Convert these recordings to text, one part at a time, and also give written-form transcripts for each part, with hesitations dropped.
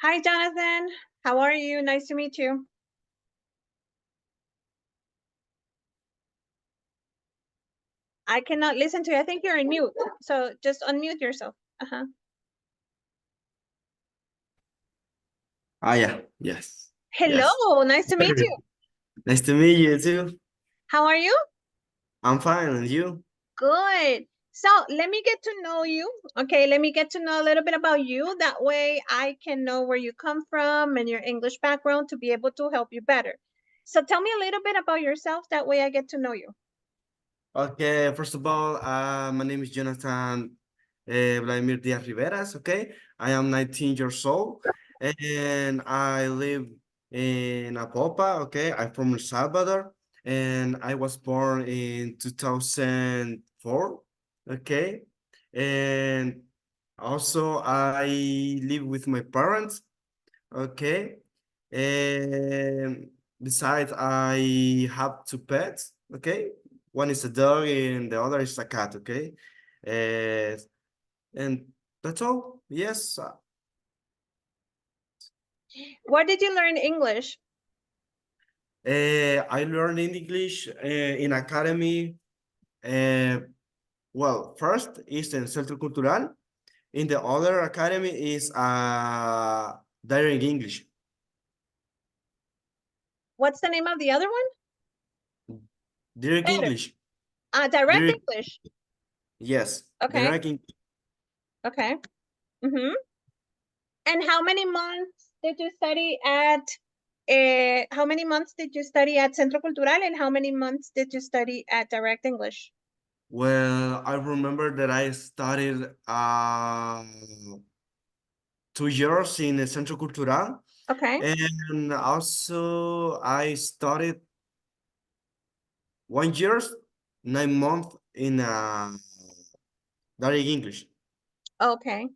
Hi, Jonathan. How are you? Nice to meet you. I cannot listen to you. I think you're in mute. So just unmute yourself. Uh-huh. Yeah, yes, yes. Hello, nice to meet you. Nice to meet you too. How are you? I'm fine, and you? Good. So let me get to know you. Okay, let me get to know a little bit about you. That way I can know where you come from and your English background to be able to help you better. So tell me a little bit about yourself. That way I get to know you. Okay, first of all, my name is Jonathan Vladimir Diaz Riveras. Okay, I am 19 years old, and I live in Apopa. Okay, I'm from El Salvador, and I was born in 2004. Okay, and also I live with my parents. Okay. And besides, I have two pets. Okay. One is a dog and the other is a cat. Okay. Uh, and that's all. Yes. Where did you learn English? I learned English in academy. Uh, well, first is in Centro Cultural. In the other academy is Direct English. What's the name of the other one? Direct Better. English. Direct Direct, English. yes. Okay. Direct English. Okay. Mm-hmm. And how many months did you study at how many months did you study at Centro Cultural and how many months did you study at Direct English? Well, I remember that I studied 2 years in the Centro Cultural, Okay. and also I studied 1 year, 9 months in direct English. Okay.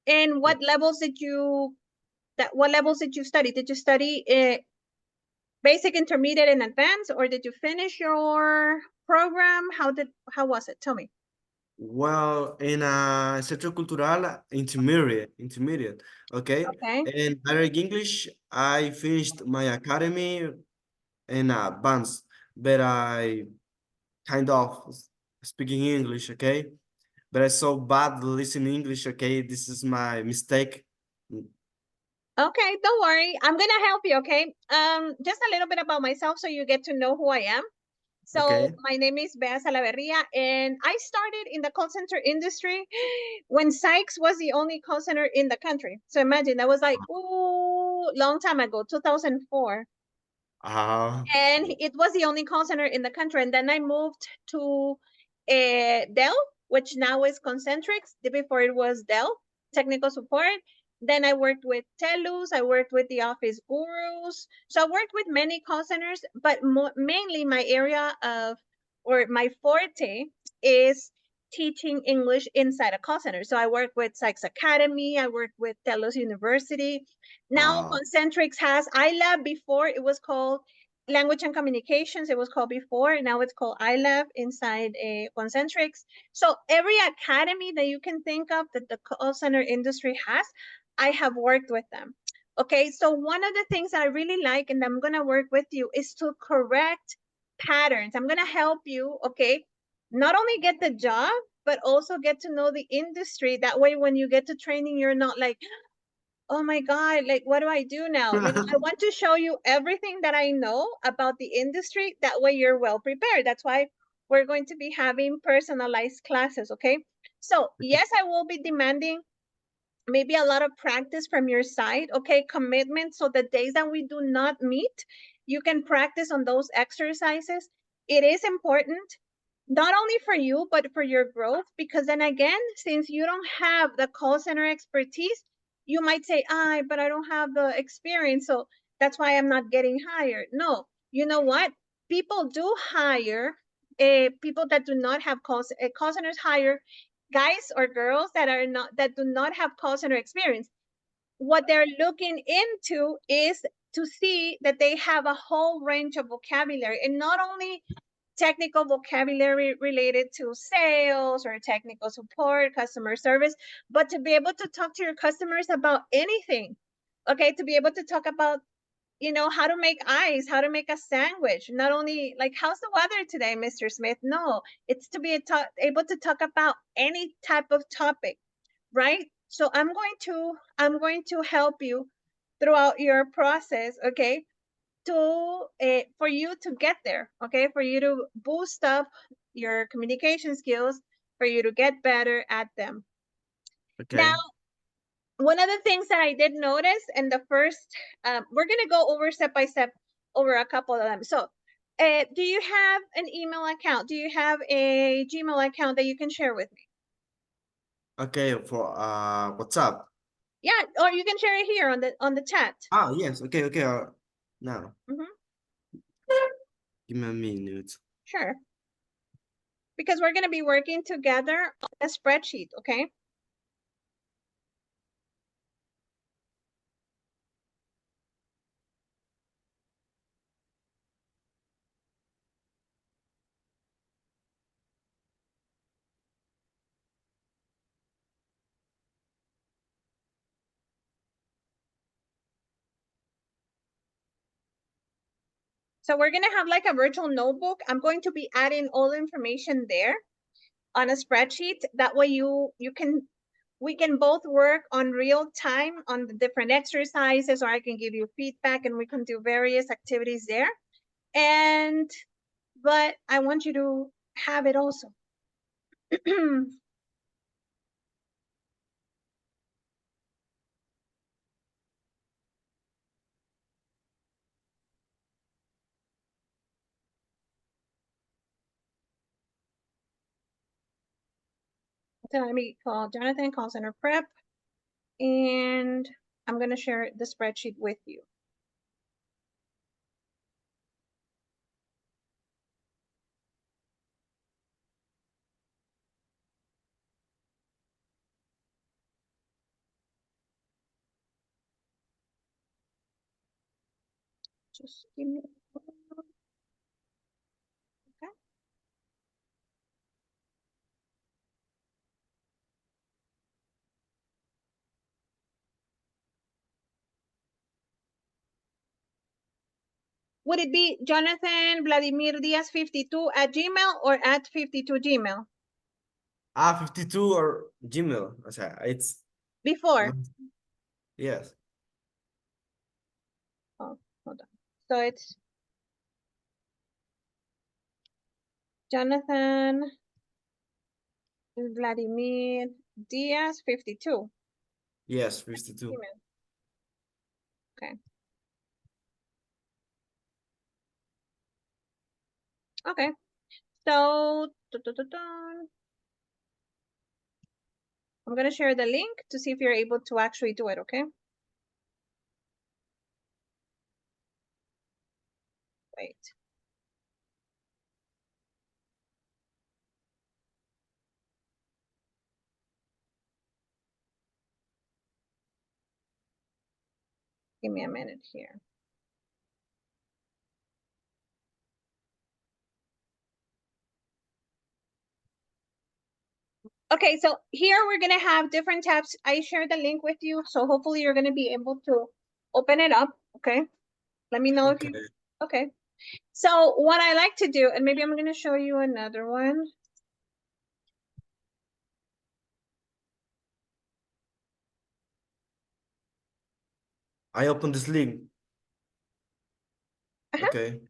And Yeah. what levels did you study? Did you study basic, intermediate, and advanced, or did you finish your program? How was it? Tell me. Well, in Centro Cultural, intermediate, okay? Okay. And direct English, I finished my academy in advanced, but I kind of speaking English, okay? But I so bad listening English, okay? This is my mistake. Okay, don't worry. I'm gonna help you, okay? Just a little bit about myself so you get to know who I am. So Okay. my name is Bea Salaverria, and I started in the call center industry when Sykes was the only call center in the country. So imagine that was like, ooh, long time ago, 2004. Uh, And it was the only call center in the country. And then I moved to Dell, which now is Concentrix. Before it was Dell, technical support. Then I worked with Telus. I worked with the Office Gurus. So I worked with many call centers, but mainly my area of, or my forte is teaching English inside a call center. So I work with Sykes Academy. I work with Telus University. Now uh, Concentrix has iLab. Before it was called Language and Communications. It was called before. Now it's called iLab inside Concentrix. So every academy that you can think of that the call center industry has, I have worked with them. Okay, so one of the things that I really like and I'm going to work with you is to correct patterns. I'm going to help you, okay, not only get the job, but also get to know the industry. That way, when you get to training, you're not like, oh my God, like, what do I do now? I want to show you everything that I know about the industry. That way you're well prepared. That's why we're going to be having personalized classes, okay? So yes, I will be demanding maybe a lot of practice from your side, okay? Commitment. So the days that we do not meet, you can practice on those exercises. It is important not only for you, but for your growth. Because then again, since you don't have the call center expertise, you might say, but I don't have the experience. So that's why I'm not getting hired. No, you know what? People do hire people that do not have call centers hire guys or girls that do not have call center experience. What they're looking into is to see that they have a whole range of vocabulary and not only technical vocabulary related to sales or technical support, customer service, but to be able to talk to your customers about anything. okay, to be able to talk about, you know, how to make ice, how to make a sandwich. Not only like, how's the weather today, Mr. Smith? No, it's to be able to talk about any type of topic, right? So I'm going to help you throughout your process, okay? To for you to get there, okay? For you to boost up your communication skills, for you to get better at them. Now, Okay. one of the things that I did notice in the first, we're going to go over step by step over a couple of them. So, do you have an email account? Do you have a Gmail account that you can share with me? Okay, for WhatsApp. Yeah, or you can share it here on the chat. Ah, yes. Okay, okay. Now, Hmm. give me a minute. Sure, because we're going to be working together on a spreadsheet, okay? So we're going to have like a virtual notebook. I'm going to be adding all the information there on a spreadsheet. That way we can both work on real time on the different exercises, or I can give you feedback and we can do various activities there. And, but I want you to have it also. So let me call Jonathan, call center prep, and I'm going to share the spreadsheet with you. Just give me, okay. Would it be Jonathan Vladimir Diaz 52 at Gmail or at 52 Gmail? 52 or Gmail. O sea, it's Before. yes. Oh, hold on. So it's Jonathan Vladimir Diaz 52. Yes, 52. Email. Okay. Okay. So I'm gonna share the link to see if you're able to actually do it, okay? Wait. Give me a minute here. Okay, so here we're gonna have different tabs. I shared the link with you, so hopefully you're gonna be able to open it up, okay? Let me know if Okay. you, okay. So what I like to do, and maybe I'm gonna show you another one. I open this link. Uh-huh. Okay.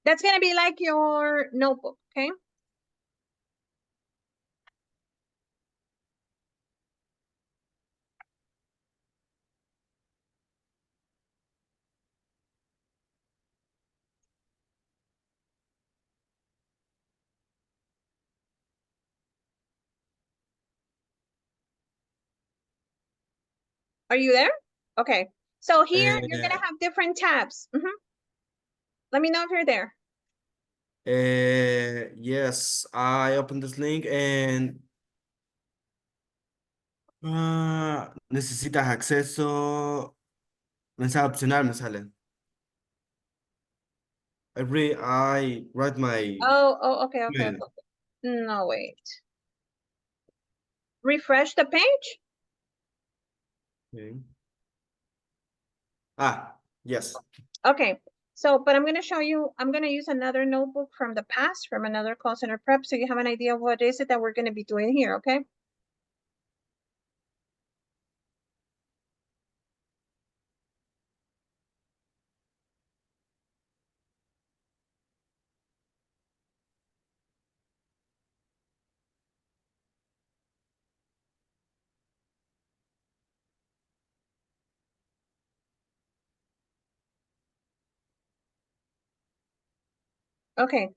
That's gonna be like your notebook, okay? Are you there? Okay. So here you're gonna have different tabs. Let me know if you're there. Yes, I open this link and necesitas acceso. Mensaje opcional me sale. I write my Oh, okay. email. No, wait. refresh the page. Okay. Yes. Okay, so, but I'm gonna show you, I'm gonna use another notebook from the past, from another call center prep, so you have an idea of what is it that we're gonna be doing here, okay? Okay,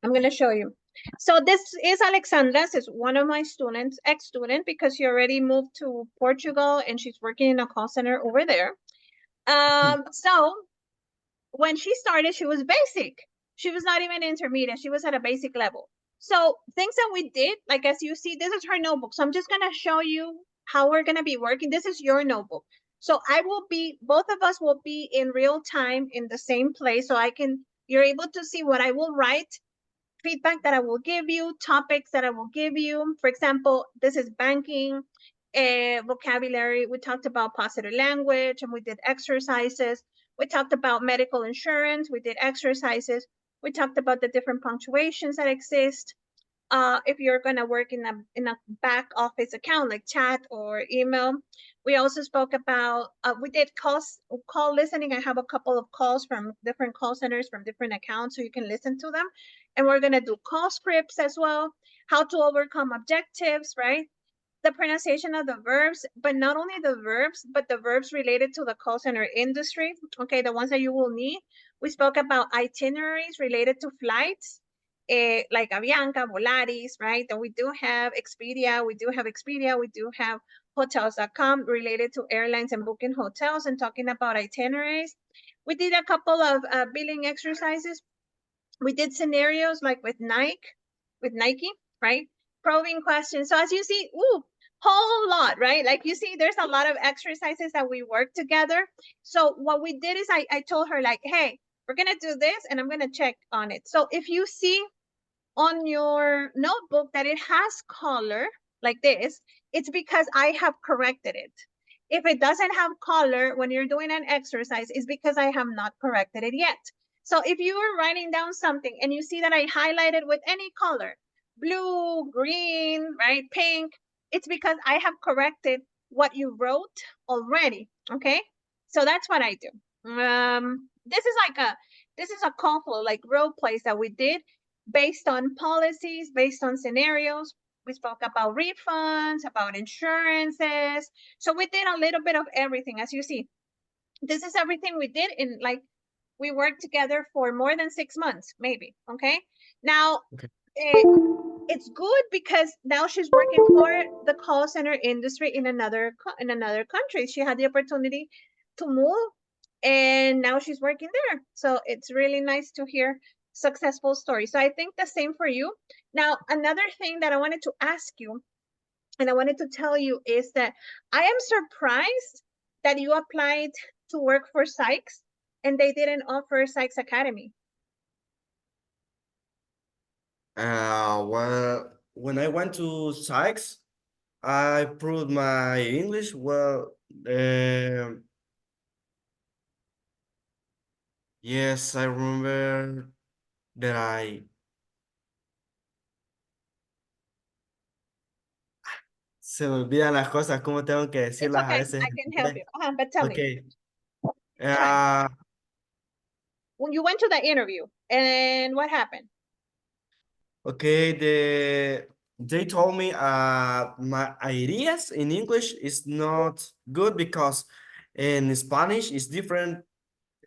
I'm gonna show you. So this is Alexandra's, is one of my students, ex-student, because she already moved to Portugal and she's working in a call center over there. So when she started, she was basic. She was not even intermediate. She was at a basic level. So things that we did, like as you see, this is her notebook. So I'm just gonna show you how we're gonna be working. This is your notebook. So I will be, both of us will be in real time in the same place. So you're able to see what I will write, feedback that I will give you, topics that I will give you. For example, this is banking, vocabulary. We talked about positive language and we did exercises. We talked about medical insurance. We did exercises. We talked about the different punctuations that exist. If you're gonna work in a back office account like chat or email. We also spoke about, we did call listening. I have a couple of calls from different call centers from different accounts, so you can listen to them. And we're gonna do call scripts as well, how to overcome objectives, right? The pronunciation of the verbs, but not only the verbs, but the verbs related to the call center industry. Okay, the ones that you will need. We spoke about itineraries related to flights, like Avianca, Volaris, right? And we do have Expedia. We do have hotels.com related to airlines and booking hotels and talking about itineraries. We did a couple of billing exercises. We did scenarios like with Nike, right? Probing questions. So as you see, whole lot, right? Like you see, there's a lot of exercises that we work together. So what we did is I told her like, hey, we're gonna do this and I'm gonna check on it. So if you see on your notebook that it has color like this, it's because I have corrected it. If it doesn't have color when you're doing an exercise, it's because I have not corrected it yet. So if you are writing down something and you see that I highlighted with any color, blue, green, right, pink, it's because I have corrected what you wrote already, okay? So that's what I do. This is a call flow, like role plays that we did based on policies, based on scenarios. We spoke about refunds, about insurances. So we did a little bit of everything. As you see, this is everything we did in like, we worked together for more than 6 months, maybe. Okay. Now, Okay. it's good because now she's working for the call center industry in another country. She had the opportunity to move and now she's working there. So it's really nice to hear successful stories. So I think the same for you. Now, another thing that I wanted to ask you and I wanted to tell you is that I am surprised that you applied to work for Sykes and they didn't offer Sykes Academy. Well, when I went to Sykes, I proved my English. Well, yes, I remember that se me olvidan las cosas, cómo tengo que It's decirlas a okay. veces I en can help inglés. you. But tell me, Okay. try. Uh, When you went to the interview and what happened? okay, they told me my ideas in English is not good because in Spanish it's different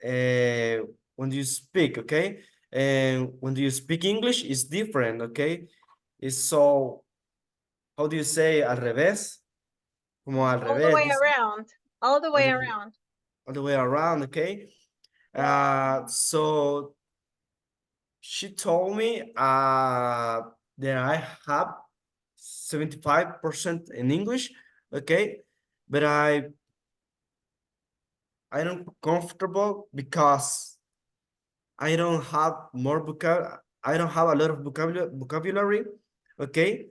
when you speak, okay? And when you speak English it's different, okay? It's so, how do you say al revés? Como al All the revés, way around. All the way around. all the way around, okay? So she told me that I have 75% in English, okay? But I don't comfortable because I don't have I don't have a lot of vocabulary, okay?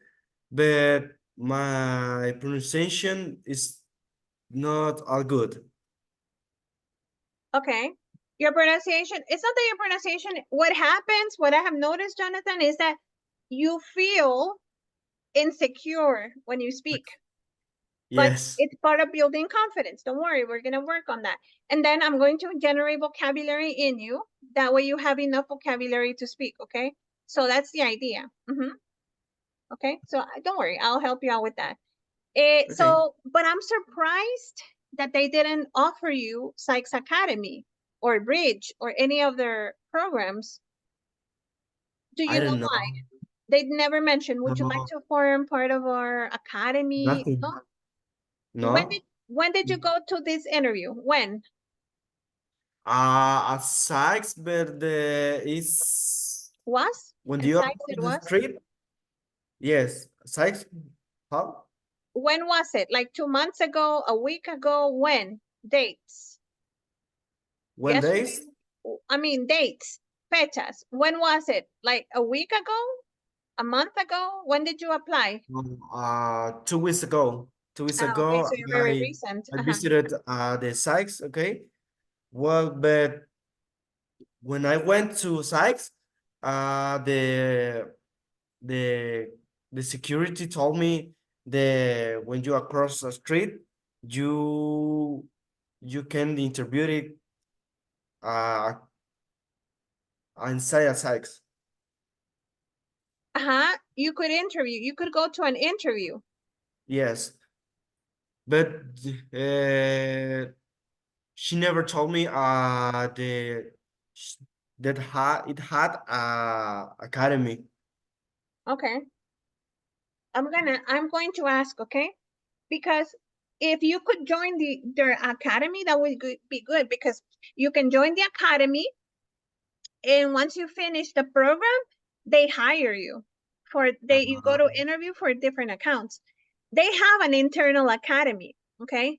But my pronunciation is not all good. Okay. Your pronunciation, it's not that your pronunciation, what happens, what I have noticed, Jonathan, is that you feel insecure when you speak. But Yes, it's part of building confidence. Don't worry, we're going to work on that. And then I'm going to generate vocabulary in you. That way you have enough vocabulary to speak, okay? So that's the idea. Okay, so don't worry, I'll help you out with that. okay. But I'm surprised that they didn't offer you Sykes Academy or Bridge or any of their programs. Do I you know don't why? know. They never mentioned, would you like No, to form part of our academy? nothing. No? When did No. when did you go to this interview? When? At Sykes, but is Was? when And you are Sykes on it the was? street. Yes, Sykes. How? When was it? Like 2 months ago, a week ago? When? Dates. When Yesterday? days? I mean dates. Fechas. When was it? Like a week ago? A month ago? When did you apply? 2 weeks ago. 2 weeks Ah, okay, ago, so you're very I recent. I visited the Sykes. Okay. Well, but when I went to Sykes, uh, the the the security told me that when you across the street, you you can interview it uh inside a Sykes. You could interview. You could go to an interview. Yes, but she never told me sh- that it had academy. Okay. I'm going to ask, okay? Because if you could join their academy, that would be good because you can join the academy, and once you finish the program, they hire you you go Uh, to interview for different accounts. They have an internal academy, okay?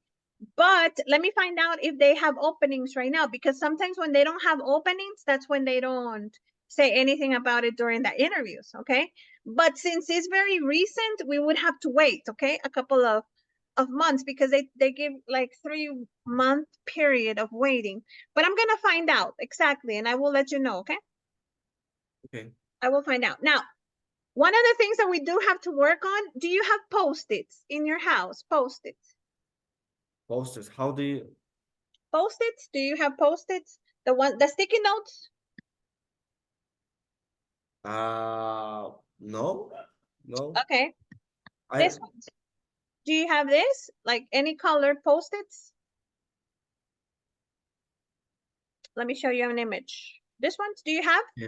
But let me find out if they have openings right now, because sometimes when they don't have openings, that's when they don't say anything about it during the interviews, okay? But since it's very recent, we would have to wait, okay? A couple of months, because they give like 3 month period of waiting. But I'm gonna find out exactly and I will let you know, okay? okay. I will find out. Now, one of the things that we do have to work on, do you have post-its in your house? Post-its. Posters. How do you? Post-its? Do you have post-its? The sticky notes? No, no. Okay, I this ones. Do you have this? Like any colored post-its? Let me show you an image. This ones, do you have? yeah.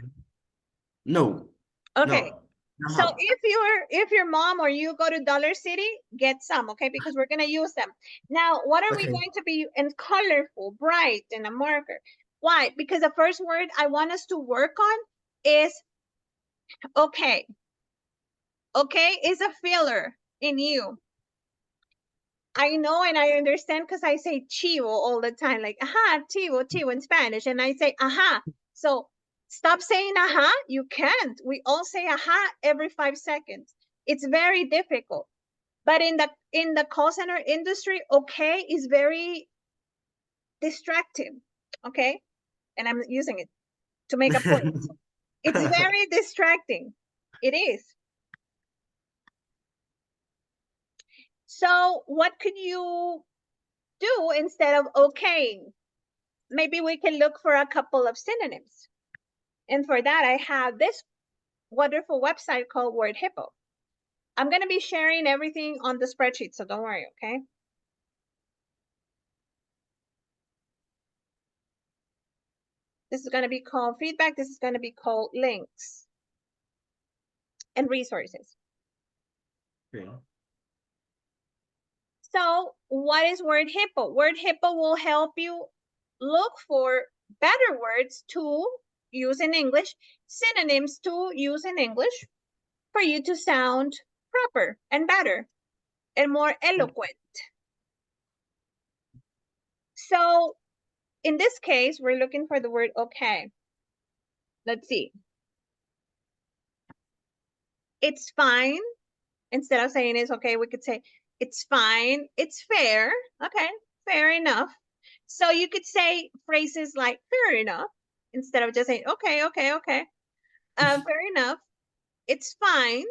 No, Okay. no. No So how? if your mom or you go to Dollar City, get some, okay? Because we're gonna use them. Now, what are we Okay. going to be in colorful, bright, and a marker? Why? Because the first word I want us to work on is okay. Okay is a filler in you. I know and I understand because I say chivo all the time, like aha, chivo in Spanish, and I say aha. So stop saying aha. You can't. We all say aha every 5 seconds. It's very difficult. But in the call center industry, okay is very distracting. Okay, and I'm using it to make a point. It's very distracting. It is. So what could you do instead of okaying? Maybe we can look for a couple of synonyms. And for that, I have this wonderful website called Word Hippo. I'm going to be sharing everything on the spreadsheet, so don't worry, okay? This is going to be called feedback. This is going to be called links and resources. Okay. So what is Word Hippo? Word Hippo will help you look for better words to use in English, synonyms to use in English for you to sound proper and better and more eloquent. So in this case, we're looking for the word okay. Let's see. It's fine Instead of saying it's okay, we could say it's fine, it's fair. Okay, fair enough. So you could say phrases like fair enough instead of just saying okay, okay, okay. Fair enough. It's fine.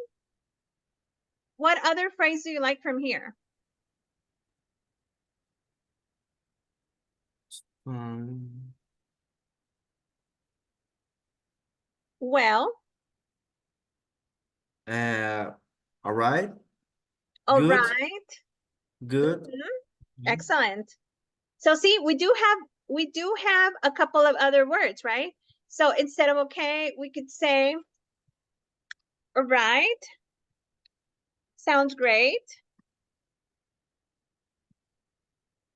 What other phrase do you like from here? Um, Well, uh, all right. all Good. right. Good. Mhm. Mhm. Excellent. So see, we do have a couple of other words, right? So instead of okay, we could say all right. Sounds great.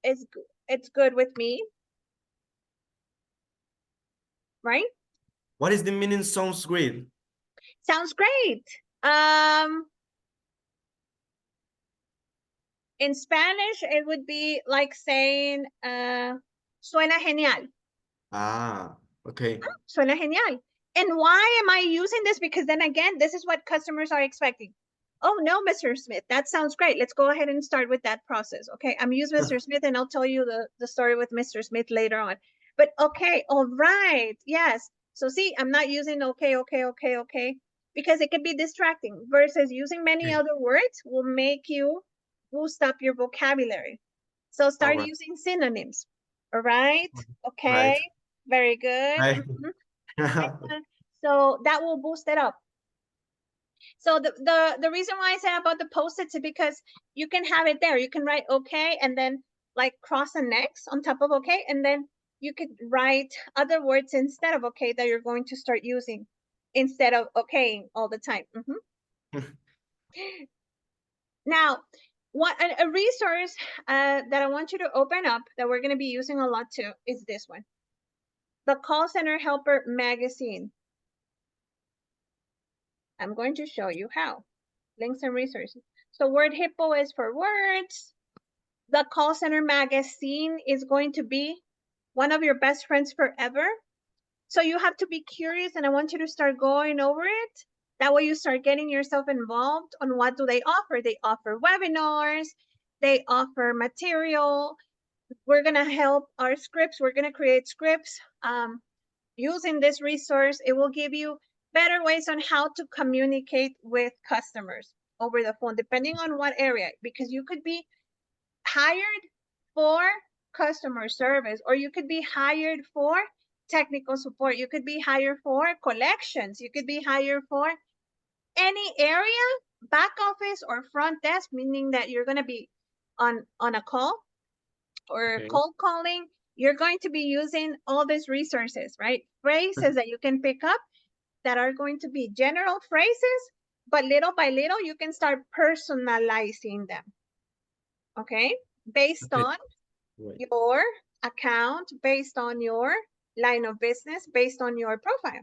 It's good with me, right? What is the meaning sounds great? Sounds great. Um, in Spanish, it would be like saying, suena genial. Ah, okay. Suena genial. And why am I using this? Because then again, this is what customers are expecting. Oh no, Mr. Smith, that sounds great. Let's go ahead and start with that process. Okay, I'm using Mr. Smith and I'll tell you the story with Mr. Smith later on. But okay, all right, yes. So see, I'm not using okay, okay, okay, okay, because it can be distracting versus using many Okay. other words will make you boost up your vocabulary. So All start right. using synonyms. All right, okay, Right. very good. Right. Excellent. So that will boost it up. So the reason why I said about the post-its is because you can have it there. You can write okay and then like cross an X on top of okay, and then you could write other words instead of okay that you're going to start using instead of okay all the time. Now, a resource that I want you to open up that we're going to be using a lot too is this one, the Call Center Helper Magazine. I'm going to show you how. Links and resources. So Word Hippo is for words. The Call Center Magazine is going to be one of your best friends forever. So you have to be curious, and I want you to start going over it. That way you start getting yourself involved on what do they offer. They offer webinars, they offer material. We're going to help our scripts. We're going to create scripts using this resource. It will give you better ways on how to communicate with customers over the phone, depending on what area, because you could be hired for customer service, or you could be hired for technical support. You could be hired for collections. You could be hired for any area, back office or front desk, meaning that you're going to be on a call or Okay. cold calling. You're going to be using all these resources, right? Phrases that you can pick up that are going to be general phrases, but little by little, you can start personalizing them, okay? Based Okay. on Right. your account, based on your line of business, based on your profile.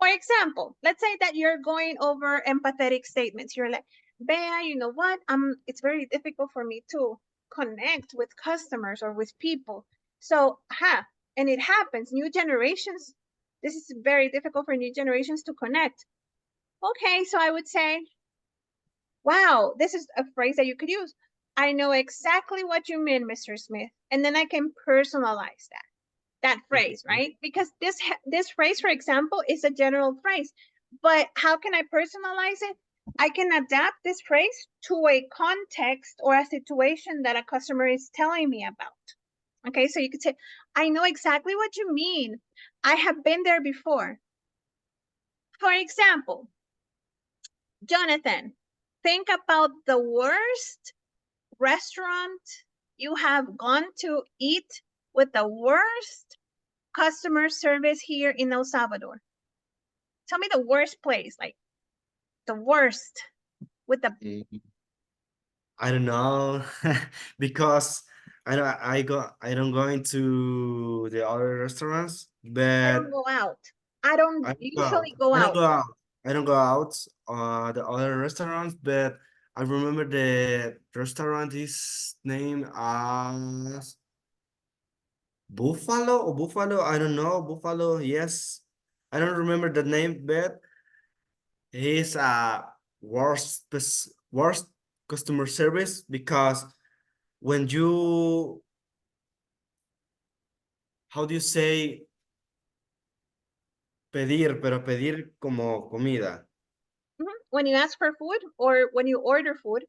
For example, let's say that you're going over empathetic statements. You're like, Bea, you know what? It's very difficult for me to connect with customers or with people. So, and it happens, new generations, this is very difficult for new generations to connect. Okay, so I would say, wow, this is a phrase that you could use. I know exactly what you mean, Mr. Smith. And then I can personalize that Okay. phrase, right? Because this phrase, for example, is a general phrase. But how can I personalize it? I can adapt this phrase to a context or a situation that a customer is telling me about. Okay, so you could say, I know exactly what you mean. I have been there before. For example, Jonathan, think about the worst restaurant you have gone to eat with the worst customer service here in El Salvador. Tell me the worst place, like the worst with the Mm, I don't know because I don't go into the other restaurants, I don't but go out. I don't I don't go out. usually go I don't out. go out. I don't go out the other restaurants, but I remember the restaurant is named as Buffalo or Buffalo. I don't know. Buffalo, yes. I don't remember the name, but he's a worst worst customer service because when you, how do you say pedir, pero pedir como comida? When you ask for food or when you order food.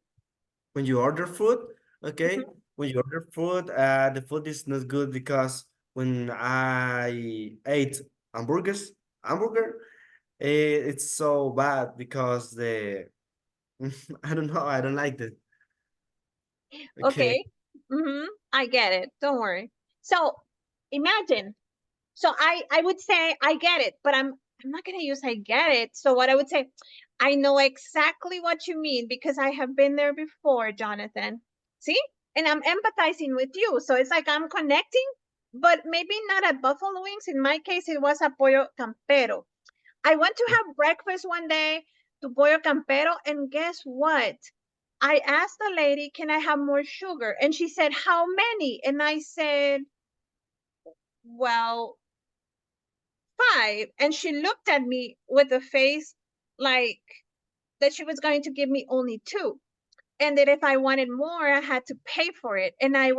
When you order food, okay? Mhm. When you order food, the food is not good because when I ate hamburger, it's so bad because the I don't know, I don't like it. Okay. Okay. I get it. Don't worry. So imagine. So I would say I get it, but I'm not gonna use I get it. So what I would say, I know exactly what you mean because I have been there before, Jonathan. See? And I'm empathizing with you. So it's like I'm connecting, but maybe not at Buffalo Wings. In my case, it was a pollo campero. I went to have breakfast one day to pollo campero, and guess what? I asked the lady, can I have more sugar? And she said, how many? And I said, well, 5. And she looked at me with a face like that she was going to give me only 2. And that if I wanted more, I had to pay for it. And that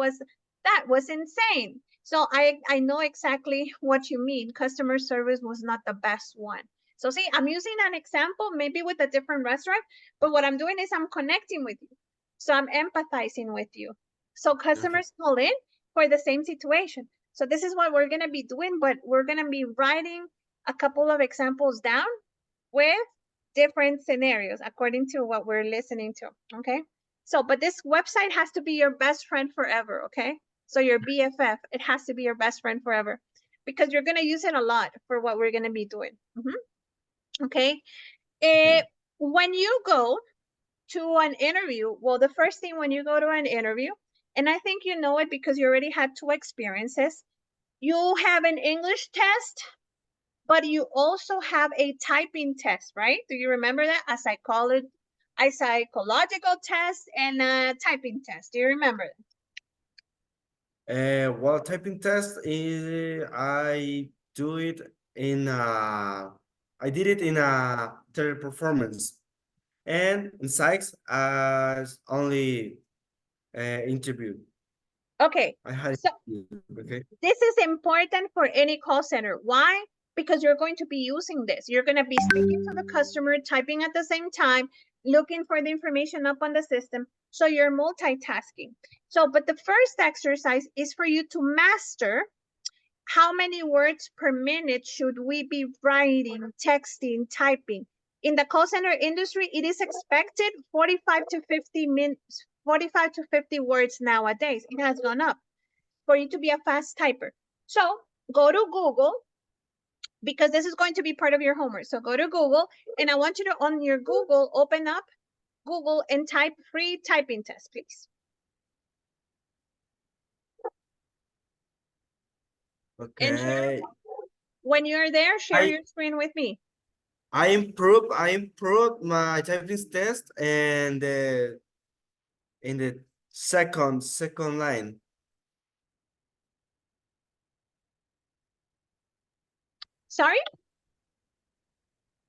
was insane. So I know exactly what you mean. Customer service was not the best one. So see, I'm using an example, maybe with a different restaurant, but what I'm doing is I'm connecting with you. So I'm empathizing with you. So Okay. customers call in for the same situation. So this is what we're going to be doing, but we're going to be writing a couple of examples down with different scenarios according to what we're listening to. Okay. So, but this website has to be your best friend forever. Okay. So your BFF, it has to be your best friend forever because you're going to use it a lot for what we're going to be doing. Okay. Okay. Eh, when you go to an interview, well, the first thing when you go to an interview, and I think you know it because you already had 2 experiences, you have an English test, but you also have a typing test, right? Do you remember that? A psychological test and a typing test. Do you remember that? Well, typing test is I do it in I did it in a teleperformance and in psychs as only interview. Okay, I had so okay. this is important for any call center. Why? Because you're going to be using this. You're going to be speaking to the customer, typing at the same time, looking for the information up on the system. So you're multitasking. So, but the first exercise is for you to master how many words per minute should we be writing, texting, typing. In the call center industry, it is expected 45 to 50 words nowadays. It has gone up for you to be a fast typer. So go to Google because this is going to be part of your homework. So go to Google and I want you to, on your Google, open up Google and type free typing test, please. And share, Okay. when you're there, share I your screen with me. I improved my typing test and in the second line. Sorry?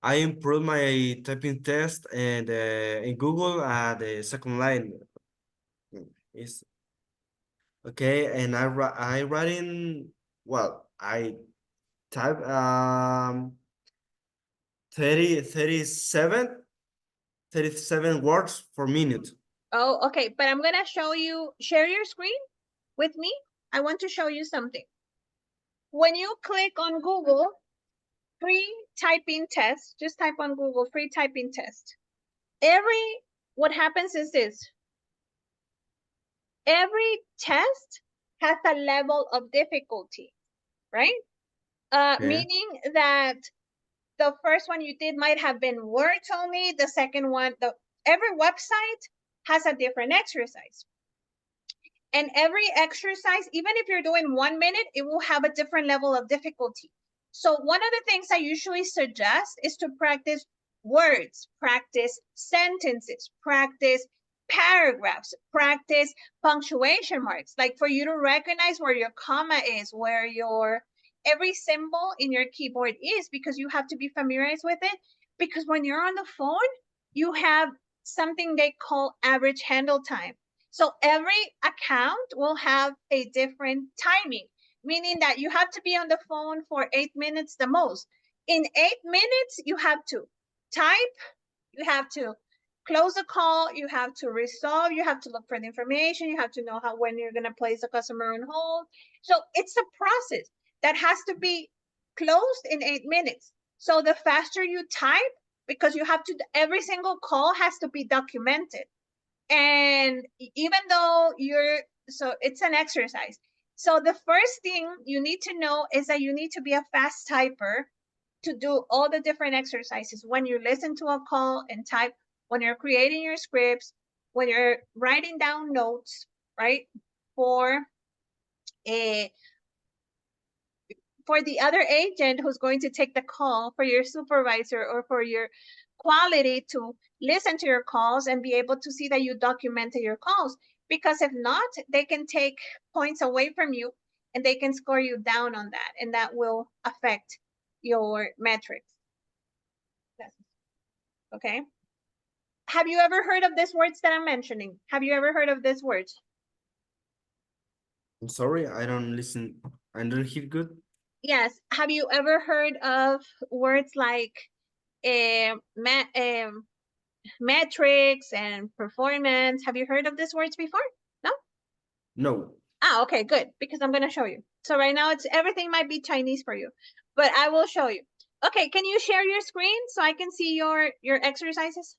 I improved my typing test and in Google the second line is okay, and I write in, well, I type 37 words per minute. Oh, okay. But I'm going to show you, share your screen with me. I want to show you something. When you click on Google, free typing test, just type on Google, free typing test. What happens is this. Every test has a level of difficulty, right? Okay. Meaning that the first one you did might have been words only. The second one, every website has a different exercise. And every exercise, even if you're doing 1 minute, it will have a different level of difficulty. So one of the things I usually suggest is to practice words, practice sentences, practice paragraphs, practice punctuation marks, like for you to recognize where your comma is, where your every symbol in your keyboard is, because you have to be familiarized with it. Because when you're on the phone, you have something they call average handle time. So every account will have a different timing, meaning that you have to be on the phone for 8 minutes the most. In 8 minutes, you have to type, you have to close the call, you have to resolve, you have to look for the information, you have to know when you're going to place a customer on hold. So it's a process that has to be closed in 8 minutes. So the faster you type, because you have to, every single call has to be documented. And even though so it's an exercise. So the first thing you need to know is that you need to be a fast typer to do all the different exercises. When you listen to a call and type, when you're creating your scripts, when you're writing down notes, right? For the other agent who's going to take the call, for your supervisor or for your quality to listen to your calls and be able to see that you documented your calls. Because if not, they can take points away from you and they can score you down on that, and that will affect your metrics. Okay. Have you ever heard of these words that I'm mentioning? Have you ever heard of these words? I'm sorry, I don't listen. I don't hear good. Yes. Have you ever heard of words like metrics and performance? Have you heard of these words before? No? No. Ah, okay, good, because I'm going to show you. So right now everything might be Chinese for you, but I will show you. Okay, can you share your screen so I can see your exercises?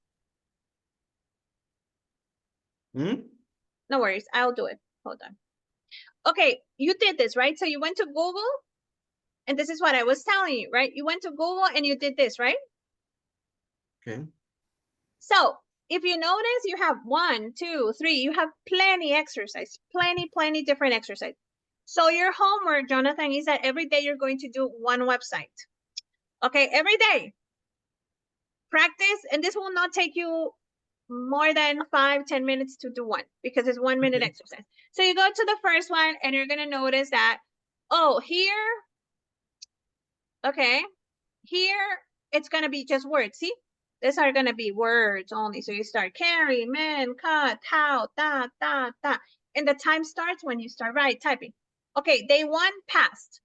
No worries, I'll do it. Hold on. Okay, you did this, right? So you went to Google, and this is what I was telling you, right? You went to Google and you did this, right? Okay. So if you notice, you have 1, 2, 3, you have plenty exercise, plenty different exercise. So your homework, Jonathan, is that every day you're going to do one website. Okay, every day. Practice, and this will not take you more than 5-10 minutes to do one, because it's 1 minute exercise. So you go to the first one and you're gonna notice that, oh, here, okay, here it's gonna be just words. See, these are gonna be words only. So you start carry, man, cut, how, da, and the time starts when you start typing. Okay, day 1 passed.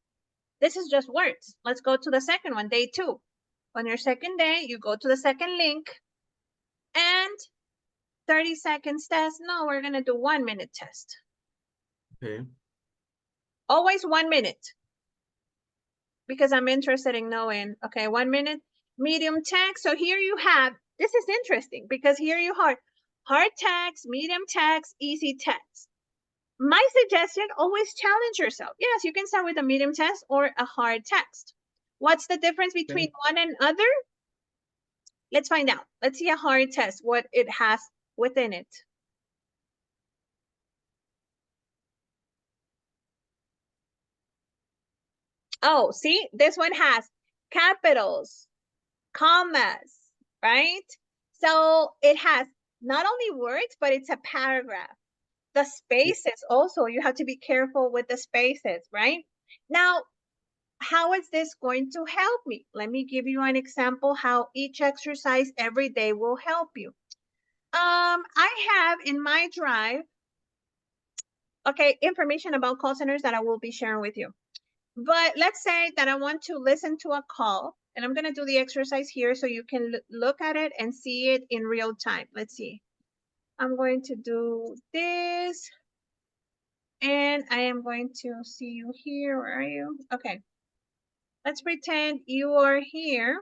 This is just words. Let's go to the second one, day 2. On your second day, you go to the second link and 30 seconds test. No, we're gonna do 1 minute test. Okay. Always 1 minute, because I'm interested in knowing. Okay, 1 minute, medium text. So here you have, this is interesting because here you have hard text, medium text, easy text. My suggestion, always challenge yourself. Yes, you can start with a medium text or a hard text. What's the difference between one and other? Let's find out. Let's see a hard test, what it has within it. Oh, see, this one has capitals, commas, right? So it has not only words, but it's a paragraph. The spaces also, you have to be careful with the spaces, right? Now, how is this going to help me? Let me give you an example how each exercise every day will help you. I have in my drive, okay, information about call centers that I will be sharing with you. But let's say that I want to listen to a call, and I'm going to do the exercise here so you can look at it and see it in real time. Let's see. I'm going to do this, and I am going to see you here. Where are you? Okay. Let's pretend you are here.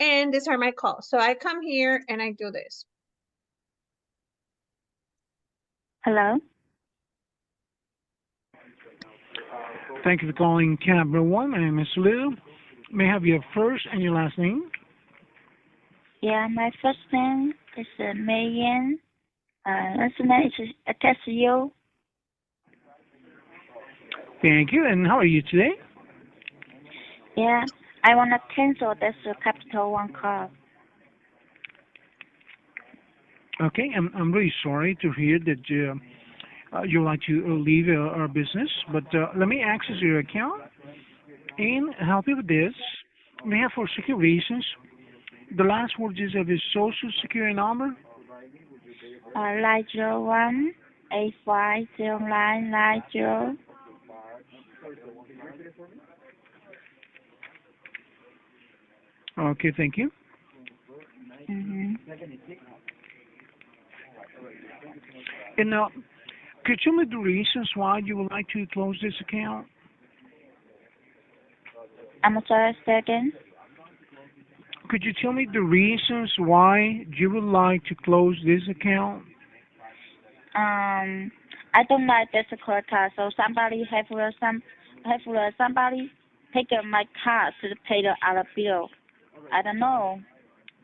And these are my calls. So I come here and I do this. Hello. Thank you for calling Camera One. My name is Lou. May I have your first and your last name? Yeah, my first name is Mayan. Last name is Atasio. Thank you. And how are you today? Yeah, I want to cancel this Capital One call. Okay, I'm really sorry to hear that you'd like to leave our business, but let me access your account and help you with this. We have for security reasons the last four digits of his social security number. 901-850990. Okay, thank you. Mm-hmm. And now, could you tell me the reasons why you would like to close this account? I'm sorry, second. Could you tell me the reasons why you would like to close this account? I don't like this credit card, so somebody somebody take my card to pay the other bill. I don't know.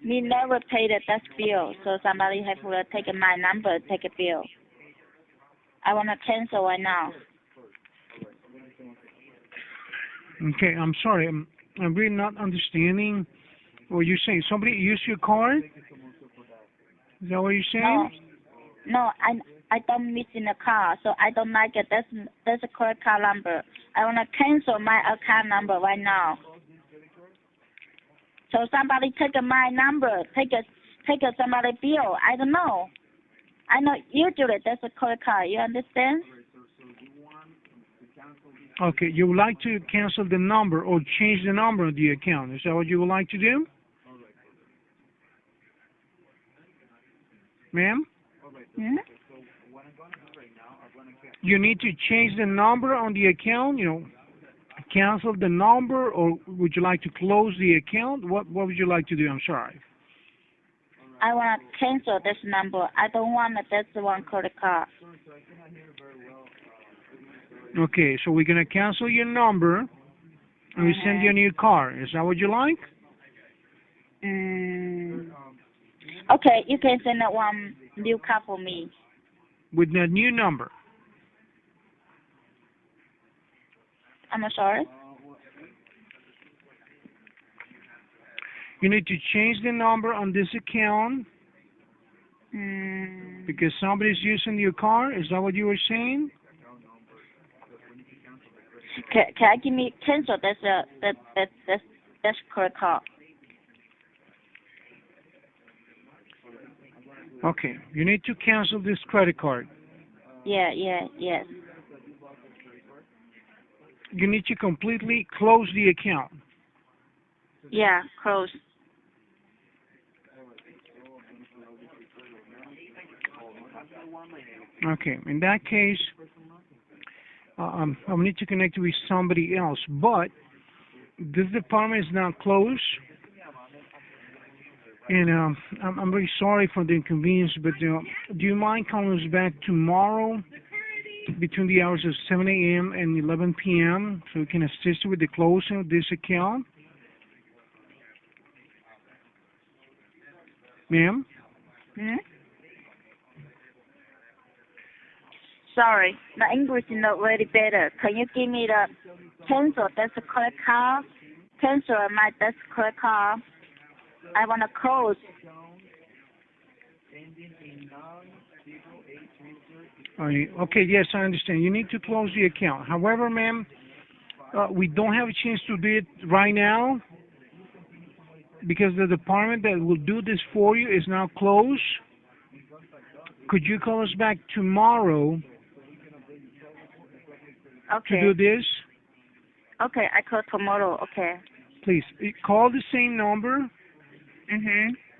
Me never paid that bill, so somebody have to take my number, take a bill. I want to cancel right now. Okay, I'm sorry. I'm really not understanding what you're saying. Somebody used your card? Is that what you're saying? No, I don't miss in the car, so I don't like it. That's a credit card number. I want to cancel my account number right now. So somebody take my number, take somebody bill. I don't know. I know usually that's a credit card. You understand? Okay, you would like to cancel the number or change the number of the account. Is that what you would like to do? Ma'am? Hmm? You need to change the number on the account, cancel the number, or would you like to close the account? What would you like to do? I'm sorry. I want to cancel this number. I don't want this one credit card. Okay, so we're going to cancel your number, and we send you a new card. Is that what you like? Okay, you can send that one new card for me. With the new number. I'm sorry? You need to change the number on this account because somebody's using your card. Is that what you were saying? Can I give me cancel that's credit card? Okay, you need to cancel this credit card. Yes. You need to completely close the account. Yeah, close. Okay, in that case, I need to connect you with somebody else, but this department is now closed, and I'm very sorry for the inconvenience, but do you mind calling us back tomorrow between the hours of 7 a.m. and 11 p.m. so we can assist you with the closing of this account? Ma'am? Sorry, my English is not very better. Can you give me the cancel that's a credit card? Cancel my that's credit card. I want to close. Okay, yes, I understand. You need to close the account. However, ma'am, we don't have a chance to do it right now because the department that will do this for you is now closed. Could you call us back tomorrow to do this? Okay, I call tomorrow. Okay. Please, call the same number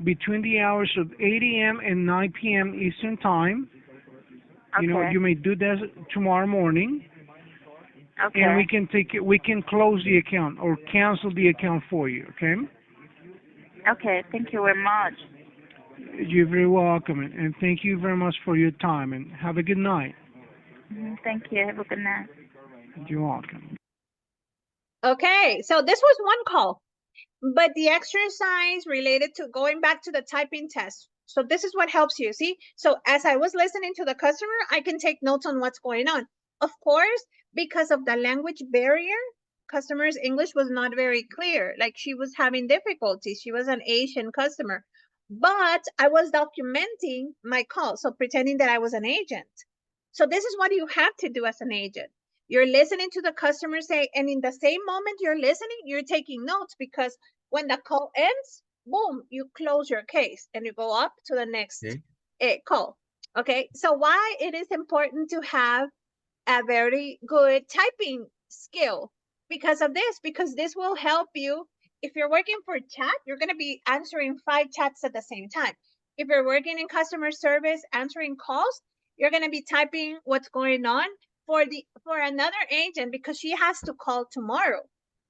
between the hours of 8 a.m. and 9 p.m. Eastern Time. Okay. You may do that tomorrow morning. Okay. And we can close the account or cancel the account for you, okay? Okay, thank you very much. You're very welcome, and thank you very much for your time, and have a good night. Thank you. Have a good night. You're welcome. Okay, so this was one call, but the exercise related to going back to the typing test. So this is what helps you, see? So as I was listening to the customer, I can take notes on what's going on. Of course, because of the language barrier, customer's English was not very clear. Like she was having difficulties. She was an Asian customer, but I was documenting my call. So pretending that I was an agent. So this is what you have to do as an agent. You're listening to the customer say, and in the same moment you're listening, you're taking notes, because when the call ends, boom, you close your case and you go up to the next call. Okay, so why it is important to have a very good typing skill because of this, because this will help you. If you're working for chat, you're going to be answering 5 chats at the same time. If you're working in customer service, answering calls, you're going to be typing what's going on for another agent, because she has to call tomorrow,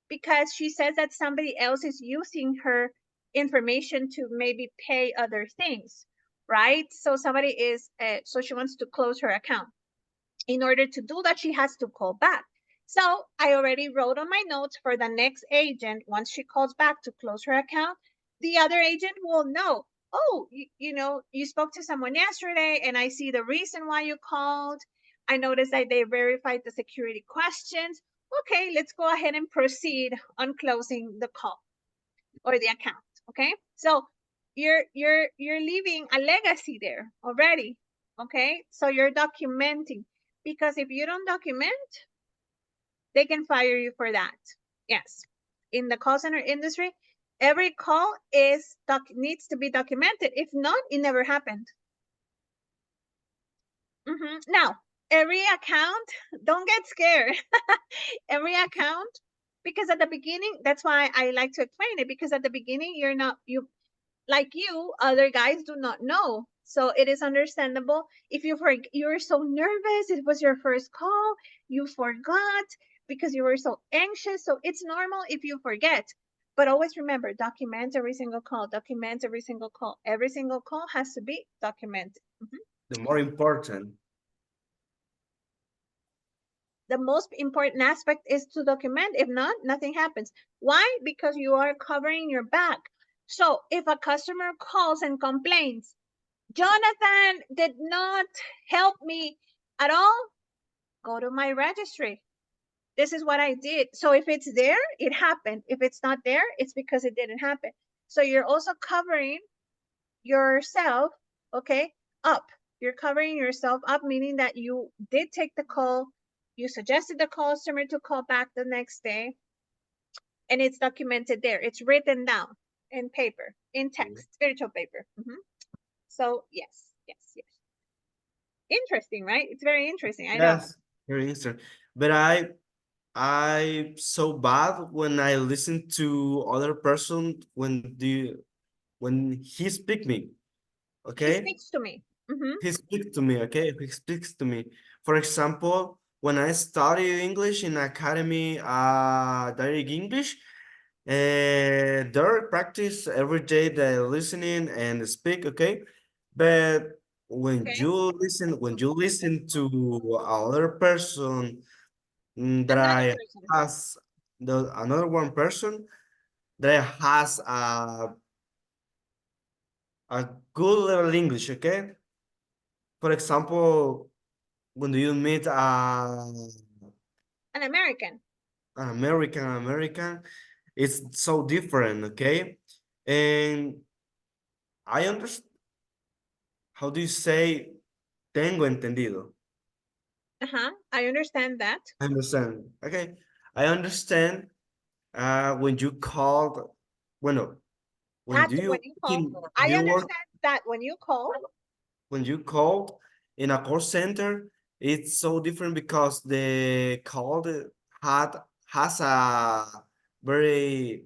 because she says that somebody else is using her information to maybe pay other things, right? So somebody is so she wants to close her account. In order to do that, she has to call back. So I already wrote on my notes for the next agent, once she calls back to close her account, the other agent will know, oh, you spoke to someone yesterday and I see the reason why you called. I noticed that they verified the security questions. Okay, let's go ahead and proceed on closing the call or the account. Okay, so you're leaving a legacy there already. Okay, so you're documenting, because if you don't document, they can fire you for that. Yes, in the call center industry, every call needs to be documented. If not, it never happened. Now, every account, don't get scared. Every account, because at the beginning, that's why I like to explain it, because at the beginning, other guys do not know. So it is understandable if you're so nervous, it was your first call, you forgot because you were so anxious. So it's normal if you forget. But always remember, document every single call, document every single call. Every single call has to be documented. The more important. The most important aspect is to document. If not, nothing happens. Why? Because you are covering your back. So if a customer calls and complains, Jonathan did not help me at all, go to my registry. This is what I did. So if it's there, it happened. If it's not there, it's because it didn't happen. So you're also covering yourself, okay, up. You're covering yourself up, meaning that you did take the call, you suggested the customer to call back the next day, and it's documented there. It's written down in paper, in text, virtual paper. So yes. Interesting, right? It's very interesting. I know. Yes, very interesting. But I so bad when I listen to other person when he speak me. He Okay, speaks to me. he speaks to me. Okay, he speaks to me. For example, when I study English in academy, direct English, there practice every day the listening and speak. Okay, but Okay. when you listen to other person that Another I person. has another one person that has a good level English, okay? For example, when you meet An American. an American, it's so different, okay? And I understand, how do you say, tengo entendido? I understand that. I understand, okay? I understand when you called, bueno, when That do when you you call. I you work understand that when you call. when you call in a call center, it's so different because the call had has a very,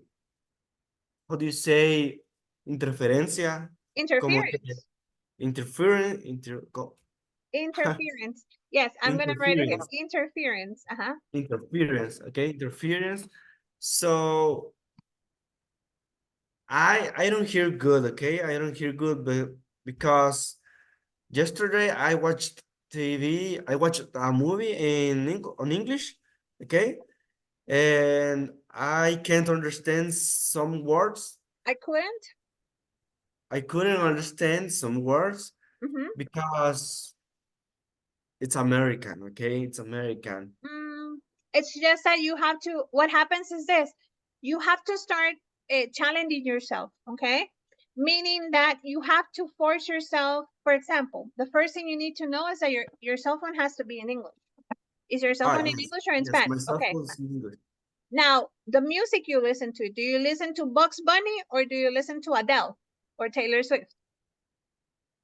how do you say, interferencia, como que Interference. interference, Interference. Yes, I'm gonna write it here. interference, Interference. interference, okay, interference. So I don't hear good, okay, I don't hear good, but because yesterday I watched TV. I watched a movie on English, okay, and I can't understand some words. I couldn't. I couldn't understand some words Mm-hmm. because it's American, okay? It's American. It's just that you have to. What happens is this: you have to start challenging yourself. Okay, meaning that you have to force yourself. For example, the first thing you need to know is that your cell phone has to be in English. Is your cell phone in Yes. English or in Yes, my Spanish? cell Okay. phone is in English. Now, the music you listen to, do you listen to Bugs Bunny or do you listen to Adele or Taylor Swift?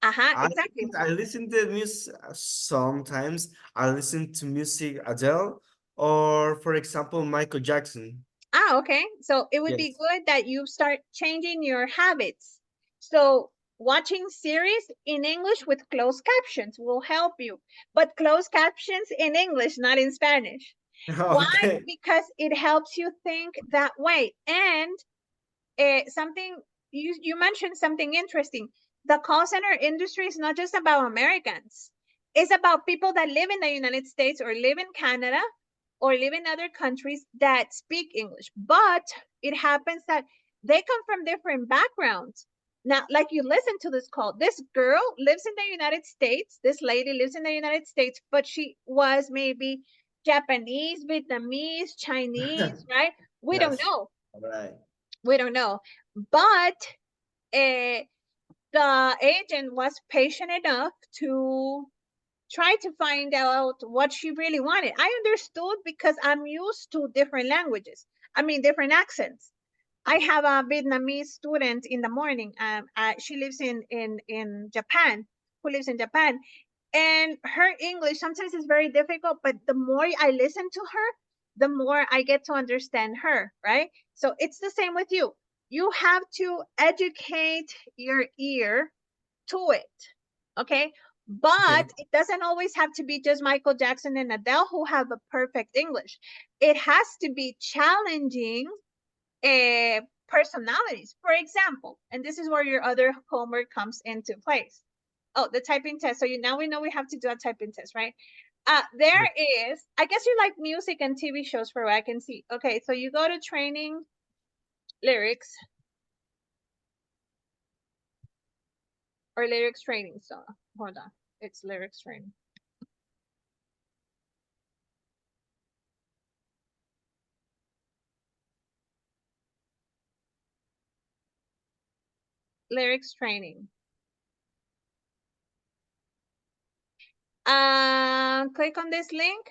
Exactly. I listen to music sometimes. I listen to music Adele or, for example, Michael Jackson. Okay. So it would be Yes. good that you start changing your habits. So watching series in English with closed captions will help you, but closed captions in English, not in Spanish. Why? Okay. Because it helps you think that way. And something you mentioned something interesting. The call center industry is not just about Americans. It's about people that live in the United States or live in Canada or live in other countries that speak English. But it happens that they come from different backgrounds. Now, like you listen to this call, this girl lives in the United States. This lady lives in the United States, but she was maybe Japanese, Vietnamese, Chinese, right? We don't Yes. know. All right. We don't know. But the agent was patient enough to try to find out what she really wanted. I understood because I'm used to different languages. I mean, different accents. I have a Vietnamese student in the morning. She lives in Japan, who lives in Japan, and her English sometimes is very difficult. But the more I listen to her, the more I get to understand her. Right. So it's the same with you. You have to educate your ear to it. Okay. Okay. But it doesn't always have to be just Michael Jackson and Adele who have a perfect English. It has to be challenging personalities. For example, and this is where your other homework comes into place. Oh, the typing test. So now we know we have to do a typing test, right? There is, I guess you like music and TV shows for what I can see. Okay, so you go to training lyrics or lyrics training. So hold on, it's lyrics training. Lyrics training. Click on this link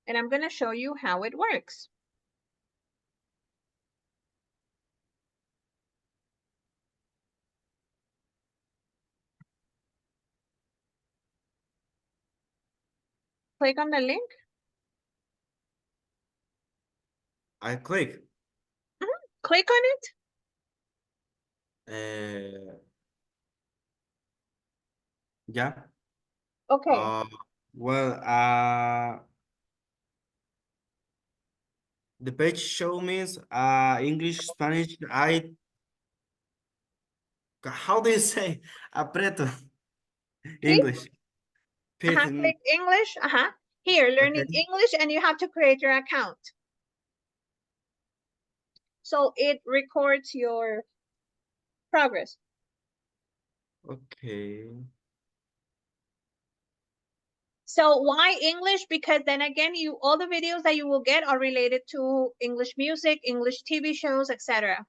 and I'm going to show you how it works. Click on the link. I click. Click on it. Yeah. Okay. Well, the page show me English, Spanish. How do you say? Aprieto. English. Pit. Click English. Here, learning Okay. English, and you have to create your account. So it records your progress. Okay. So why English? Because then again, all the videos that you will get are related to English music, English TV shows, etc.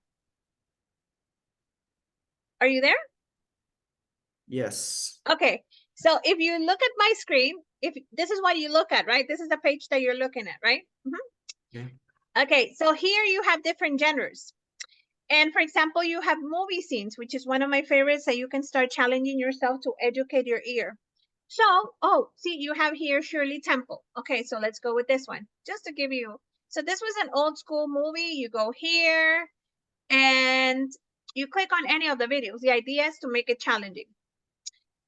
Are you there? Yes. Okay. So if you look at my screen, if this is what you look at, right? This is the page that you're looking at, right? Okay. Okay. So here you have different genres. And for example, you have movie scenes, which is one of my favorites that you can start challenging yourself to educate your ear. So, see, you have here Shirley Temple. Okay, so let's go with this one, just to give you. So this was an old school movie. You go here and you click on any of the videos. The idea is to make it challenging.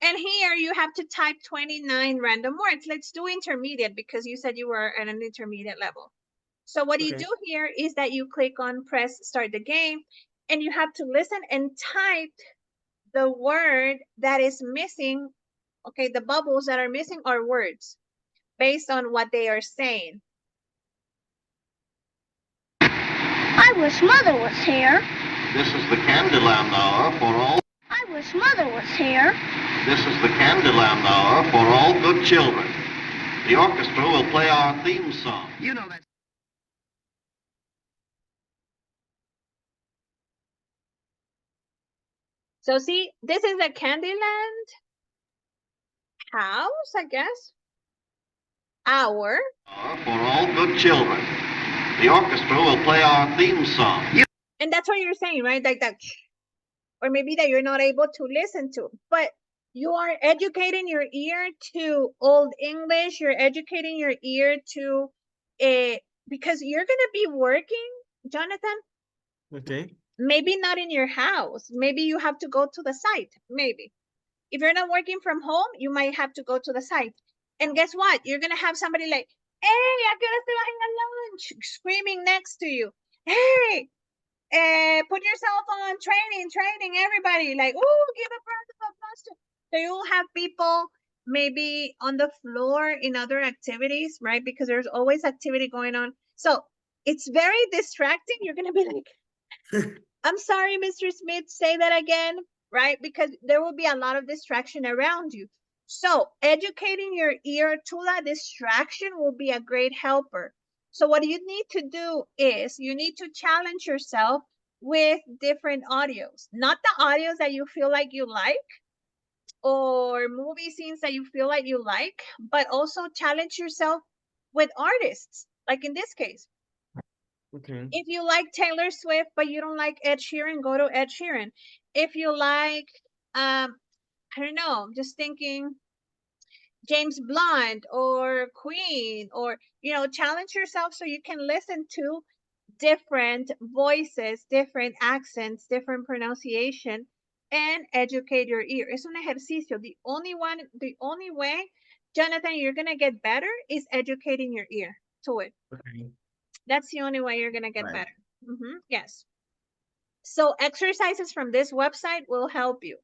And here you have to type 29 random words. Let's do intermediate because you said you were at an intermediate level. So what you do here is that you click on press start the game and you have to listen and type the word that is missing. Okay, the bubbles that are missing are words based on what they are saying. I wish Mother was here. This is the Candyland hour for all. I wish Mother was here. This is the Candyland hour for all good children. The orchestra will play our theme song. You know that. So see, this is a Candyland house, I guess. Hour. For all good children. The orchestra will play our theme song. And that's what you're saying, right? Like that, or maybe that you're not able to listen to, but you are educating your ear to Old English. You're educating your ear to because you're going to be working, Jonathan. Okay. Maybe not in your house. Maybe you have to go to the site. Maybe. If you're not working from home, you might have to go to the site. And guess what? You're going to have somebody like, hey, ¿a qué hora te vas a lunch? Screaming next to you. Hey, put yourself on training, everybody. Like, oh, give a round of applause. So you'll have people maybe on the floor in other activities, right? Because there's always activity going on. So it's very distracting. You're going to be like, I'm sorry, Mr. Smith, say that again, right? Because there will be a lot of distraction around you. So educating your ear to that distraction will be a great helper. So what you need to do is you need to challenge yourself with different audios, not the audios that you feel like you like or movie scenes that you feel like you like, but also challenge yourself with artists, like in this case. Okay. If you like Taylor Swift, but you don't like Ed Sheeran, go to Ed Sheeran. If you like, I don't know, I'm just thinking James Blunt or Queen, or, you know, challenge yourself so you can listen to different voices, different accents, different pronunciation, and educate your ear. Es un ejercicio. The only way, Jonathan, you're going to get better is educating your ear to it. Okay. That's the only way you're going to get Right. better. Yes. So exercises from this website will help you.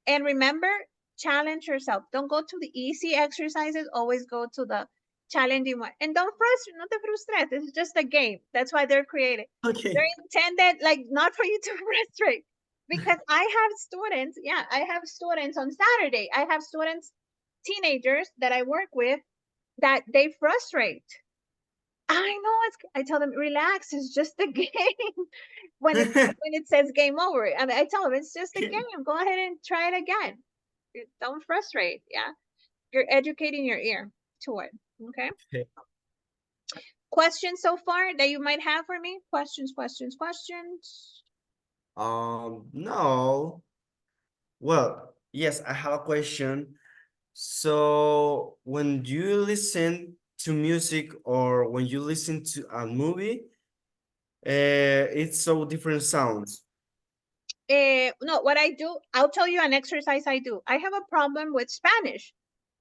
And remember, challenge yourself. Don't go to the easy exercises. Always go to the challenging one. And don't frustrate, no te frustres. It's just a game. That's why they're created. Okay. They're intended like not for you to frustrate. Because I have students, on Saturday. I have students, teenagers that I work with that they frustrate. I know I tell them, relax, it's just a game. when it says game over, I mean, I tell them it's just a game. Go ahead and try it again. Don't frustrate. Yeah, you're educating your ear to it. Okay. Okay. Questions so far that you might have for me? Questions. No. Well, yes, I have a question. So when you listen to music or when you listen to a movie, it's so different sounds. No, what I do, I'll tell you an exercise I do. I have a problem with Spanish.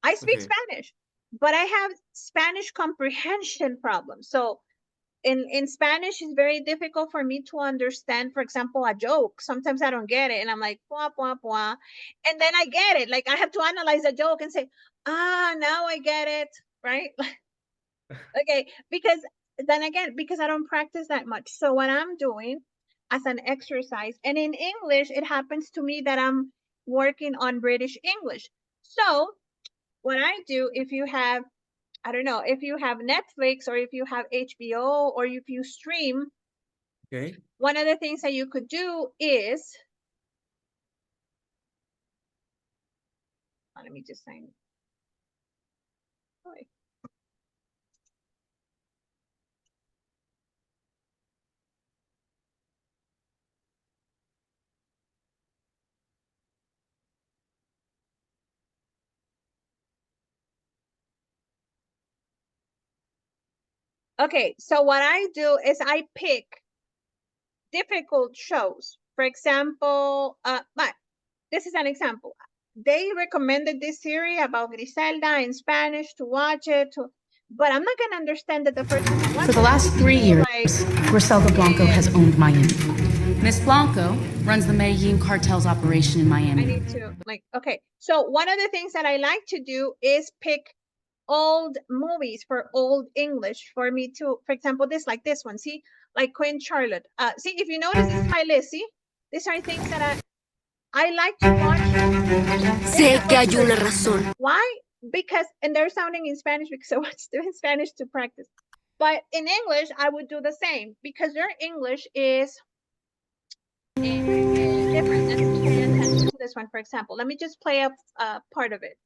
I speak Okay. Spanish, but I have Spanish comprehension problems. So in Spanish, it's very difficult for me to understand, for example, a joke. Sometimes I don't get it, and I'm like, "Pua, pua, pua," and then I get it. Like I have to analyze a joke and say, now I get it, right? Okay, because then again, because I don't practice that much. So what I'm doing as an exercise, and in English, it happens to me that I'm working on British English. So what I do, if you have, I don't know, if you have Netflix or if you have HBO or if you stream, Okay. one of the things that you could do is, let me just sign. Okay, so what I do is I pick difficult shows. For example, this is an example. They recommended this series about Griselda in Spanish to watch it, but I'm not gonna understand it the first time I watch it. For the last 3 years, Griselda Blanco has owned Miami. Miss Blanco runs the Medellin cartel's operation in I Miami. need to, like, okay. So one of the things that I like to do is pick old movies for old English for me to, for example, like this one, see, like Queen Charlotte. See, if you notice, this is my list, see? These are things that I like to watch. Sé que hay una razón. Why? Because, and they're sounding in Spanish because I was doing Spanish to practice. But in English, I would do the same because their English is different. That's what I intend this one, for example. Let me just play up part of it.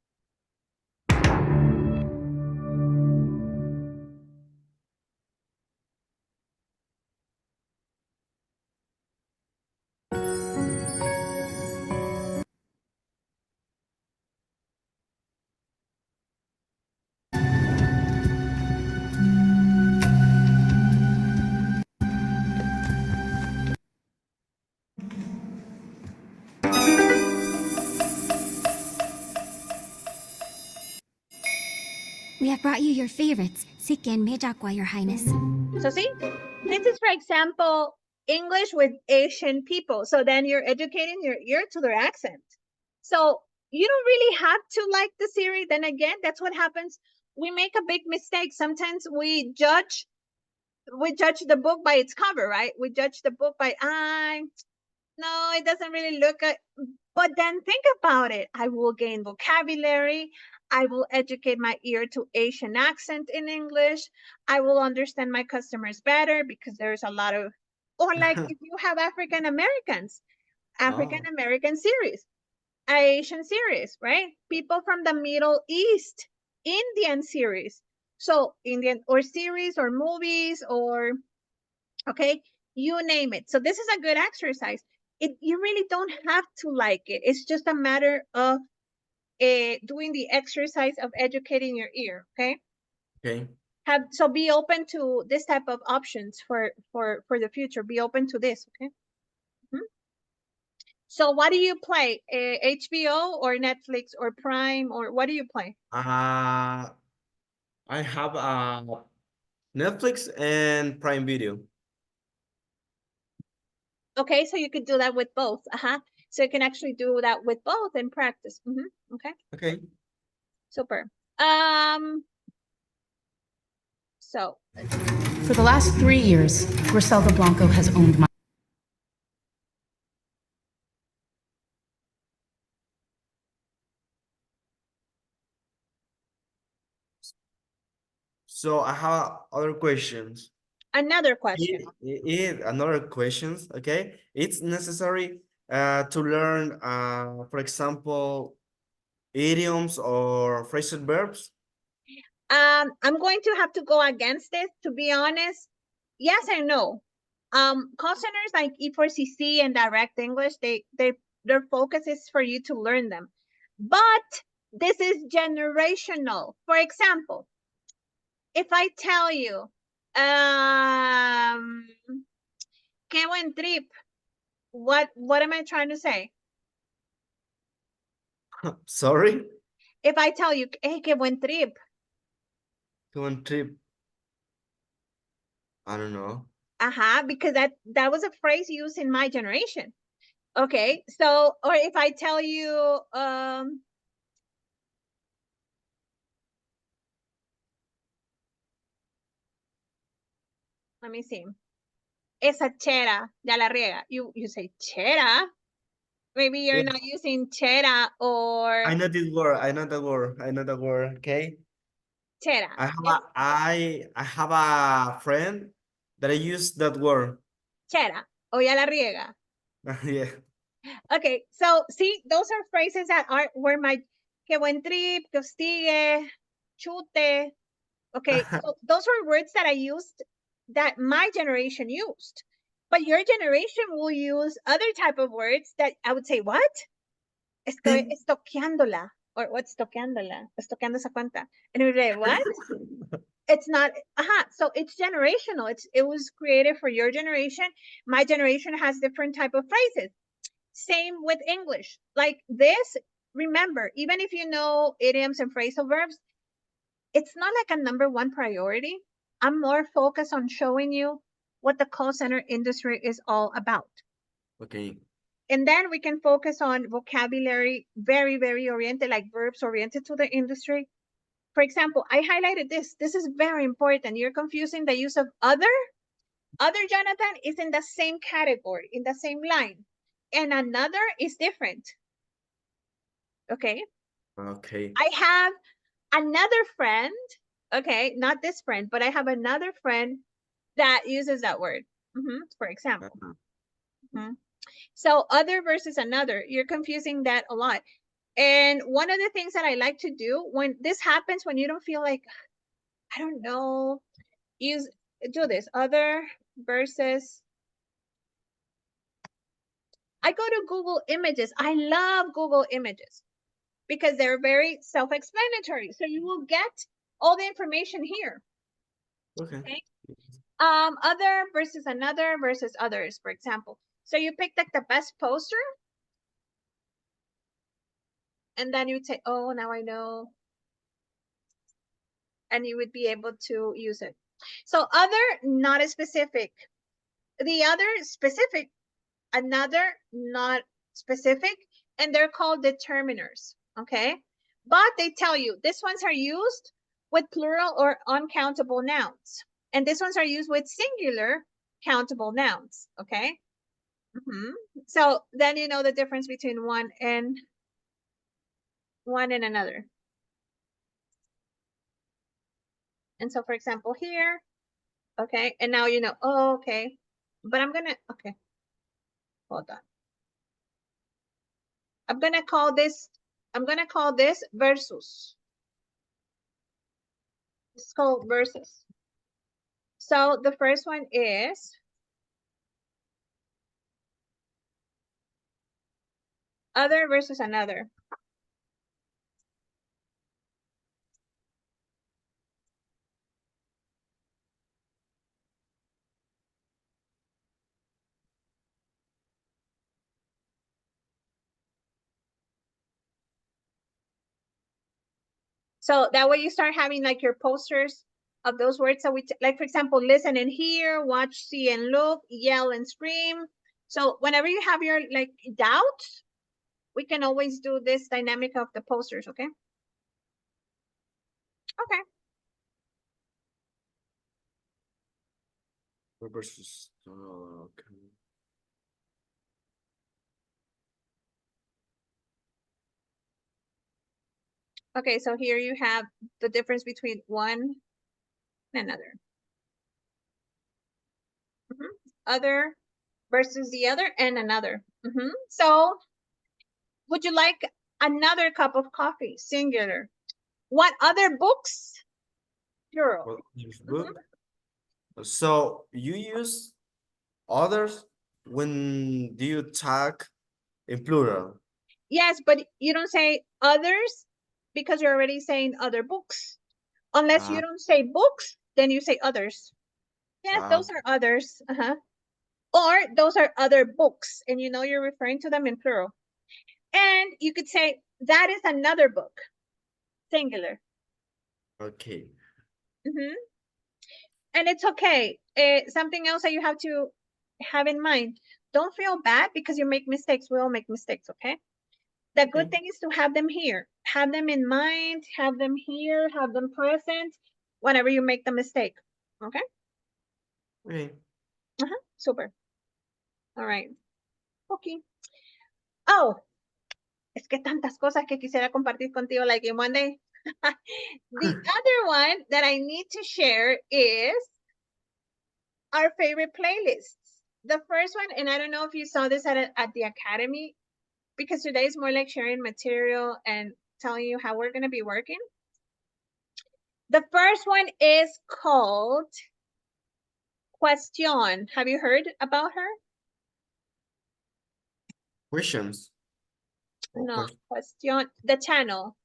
We have brought you your favorites, Sikken Mejakwa, Your Highness. So see, this is, for example, English with Asian people. So then you're educating your ear to their accent. So you don't really have to like the series. Then again, that's what happens. We make a big mistake. Sometimes we judge the book by its cover, right? We judge the book by, no, it doesn't really look good. But then think about it. I will gain vocabulary. I will educate my ear to Asian accent in English. I will understand my customers better because there's a lot of, or like if you have African American series, Asian series, right? People from the Middle East, Indian series. So Indian or series or movies or, okay, you name it. So this is a good exercise. You really don't have to like it. It's just a matter of doing the exercise of educating your ear, okay? Okay. So be open to this type of options for the future. Be open to this, okay? So what do you play? HBO or Netflix or Prime, or what do you play? I have Netflix and Prime Video. Okay, so you could do that with both. So you can actually do that with both and practice. Okay. Okay. Super. So For the last 3 years, Griselda Blanco has owned my. So I have other questions. Another question. Another questions, okay? It's necessary to learn, for example, idioms or phrasal verbs? I'm going to have to go against it, to be honest. Yes and no. Call centers like E4CC and Direct English, their focus is for you to learn them. But this is generational. For example, if I tell you, qué buen trip, what am I trying to say? Sorry? If I tell you, hey, qué buen trip. Qué buen trip. I don't know. Because that was a phrase used in my generation. Okay, so, or if I tell you, let me see. Esa chera, ya la riega. You say chera. Maybe you're not using chera or. I know this word. I know the word. I know the word. Okay. Chera. I have a friend that I use that word. Chera o ya la riega. Yeah. Okay, so see, those are phrases that were my que buen trip, que hostigue, chute. Okay, so those were words that I used, that my generation used. But your generation will use other type of words that I would say, what? Estoy estoqueándola. Or what's estoqueándola? Estoqueando esa cuenta. And we say, what? It's not, so it's generational. It was created for your generation. My generation has different type of phrases. Same with English. Like this, remember, even if you know idioms and phrasal verbs, it's not like a #1 priority. I'm more focused on showing you what the call center industry is all about. Okay. And then we can focus on vocabulary, very, very oriented, like verbs oriented to the industry. For example, I highlighted this. This is very important. You're confusing the use of other. Other, Jonathan, is in the same category, in the same line. And another is different. Okay? Okay. I have another friend, okay, not this friend, but I have another friend that uses that word, for example. So other versus another, you're confusing that a lot. And one of the things that I like to do when this happens, when you don't feel like, I don't know, do this, other versus, I go to Google Images. I love Google Images because they're very self-explanatory. So you will get all the information here. Okay. Other versus another versus others, for example. So you pick like the best poster, and then you'd say, oh, now I know. And you would be able to use it. So other, not as specific. The other, specific. Another, not specific. And they're called determiners, okay? But they tell you, these ones are used with plural or uncountable nouns. And these ones are used with singular countable nouns, okay? So then you know the difference between one and another. And so, for example, here, okay, and now you know, oh, okay, but I'm gonna, okay, hold on. I'm gonna call this versus. It's called versus. So the first one is other versus another. So that way you start having like your posters of those words that like, for example, listen and hear, watch, see and look, yell and scream. So whenever you have your like doubts, we can always do this dynamic of the posters, okay? Okay. Versus, okay. Okay, so here you have the difference between one and another. Other versus the other and another. So would you like another cup of coffee? Singular. What other books? Plural. Book. So you use others when do you talk in plural? Yes, but you don't say others because you're already saying other books. Unless you don't say books, then you say others. Yes, those are others. Or those are other books, and you know you're referring to them in plural. And you could say that is another book, singular. Okay. And it's okay. Something else that you have to have in mind. Don't feel bad because you make mistakes. We all make mistakes, okay? The good thing is to have them here. Have them in mind, have them here, have them present whenever you make the mistake, okay? Okay. Super. All right. Okay. Oh, es que tantas cosas que quisiera compartir contigo, like in one day. The other one that I need to share is our favorite playlists. The first one, and I don't know if you saw this at the academy, because today is more like sharing material and telling you how we're going to be working. The first one is called Question. Have you heard about her? Questions. No, Question, the channel.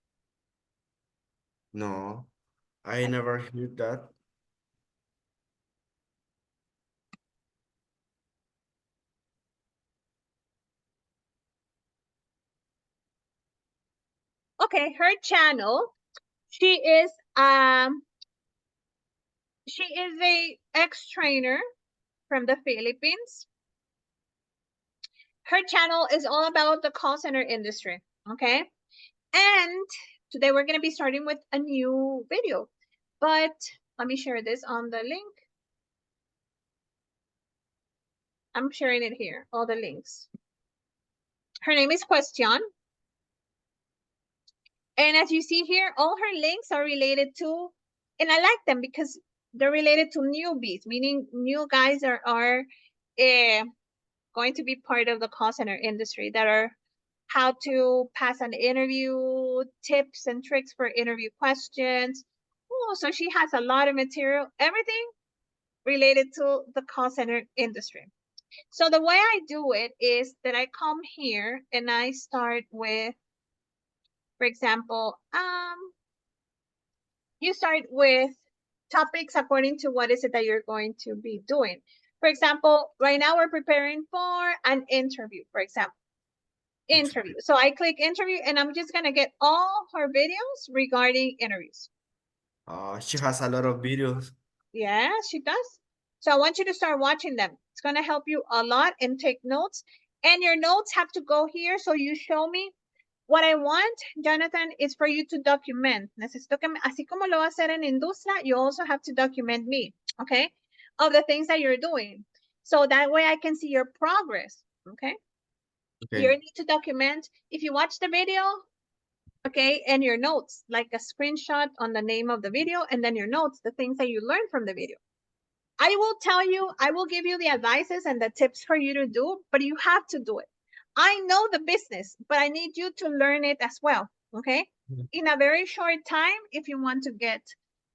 No, I never heard that. Okay, her channel. She is a ex-trainer from the Philippines. Her channel is all about the call center industry, okay? And today we're going to be starting with a new video. But let me share this on the link. I'm sharing it here, all the links. Her name is Question. And as you see here, all her links are related to, and I like them because they're related to newbies, meaning new guys are going to be part of the call center industry that are how to pass an interview, tips and tricks for interview questions. Oh, so she has a lot of material, everything related to the call center industry. So the way I do it is that I come here and I start with, for example, you start with topics according to what is it that you're going to be doing. For example, right now we're preparing for an interview, for example. Interview. So I click interview and I'm just gonna get all her videos regarding interviews. She has a lot of videos. Yeah, she does. So I want you to start watching them. It's gonna help you a lot and take notes. And your notes have to go here. So you show me what I want, Jonathan, is for you to document. Necesito que, así como lo va a hacer en industria, you also have to document me, okay? Of the things that you're doing. So that way I can see your progress, okay? Okay. You need to document, if you watch the video, okay, and your notes, like a screenshot on the name of the video, and then your notes, the things that you learned from the video. I will tell you, I will give you the advices and the tips for you to do, but you have to do it. I know the business, but I need you to learn it as well, okay? In a very short time, if you want to get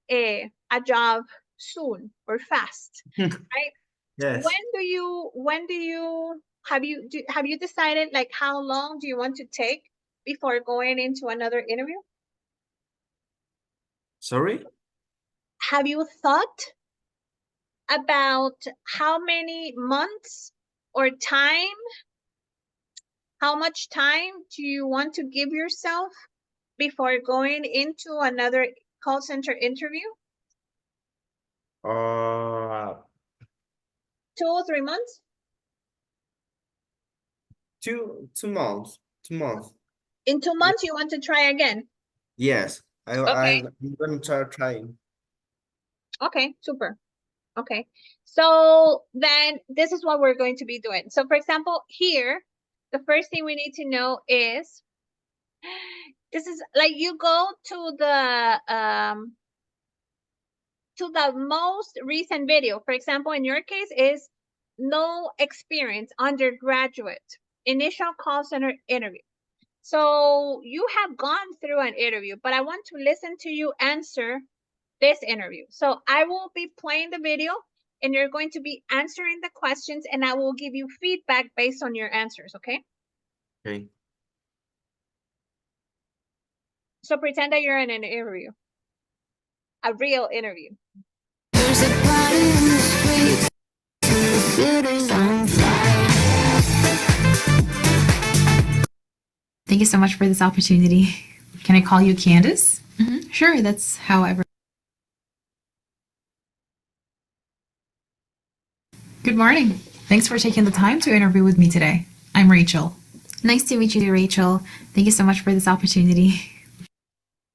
a job soon or fast, right? Yes. Have you decided like how long do you want to take before going into another interview? Sorry? Have you thought about how many months or time, how much time do you want to give yourself before going into another call center interview? 2 or 3 months? 2 months. 2 months. In 2 months, you want to try again? Yes. Okay. I'm gonna start trying. Okay, super. Okay, so then this is what we're going to be doing. So for example, here, the first thing we need to know is, this is like you go to the most recent video. For example, in your case is no experience, undergraduate, initial call center interview. So you have gone through an interview, but I want to listen to you answer this interview. So I will be playing the video and you're going to be answering the questions and I will give you feedback based on your answers, okay? Okay. So pretend that you're in an interview, a real interview. There's a party in the streets, and the city's on fire. Thank you so much for this opportunity. Can I call you Candace? Sure, that's however. Good morning. Thanks for taking the time to interview with me today. I'm Rachel. Nice to meet you, Rachel. Thank you so much for this opportunity.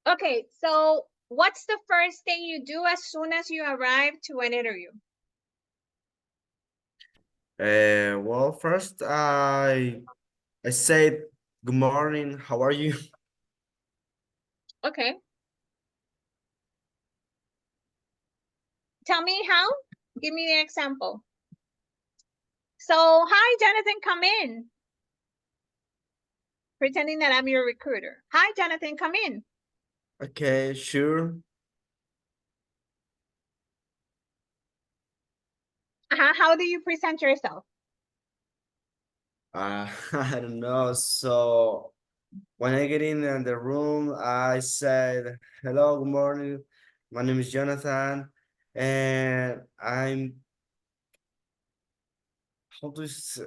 Okay, so what's the first thing you do as soon as you arrive to an interview? Well, first I said good morning. How are you? Okay. Tell me how. Give me the example. So, hi, Jonathan, come in. Pretending that I'm your recruiter. Hi, Jonathan, come in. Okay, sure. How do you present yourself? I don't know. So when I get in the room, I said, hello, good morning. My name is Jonathan, and how do you say,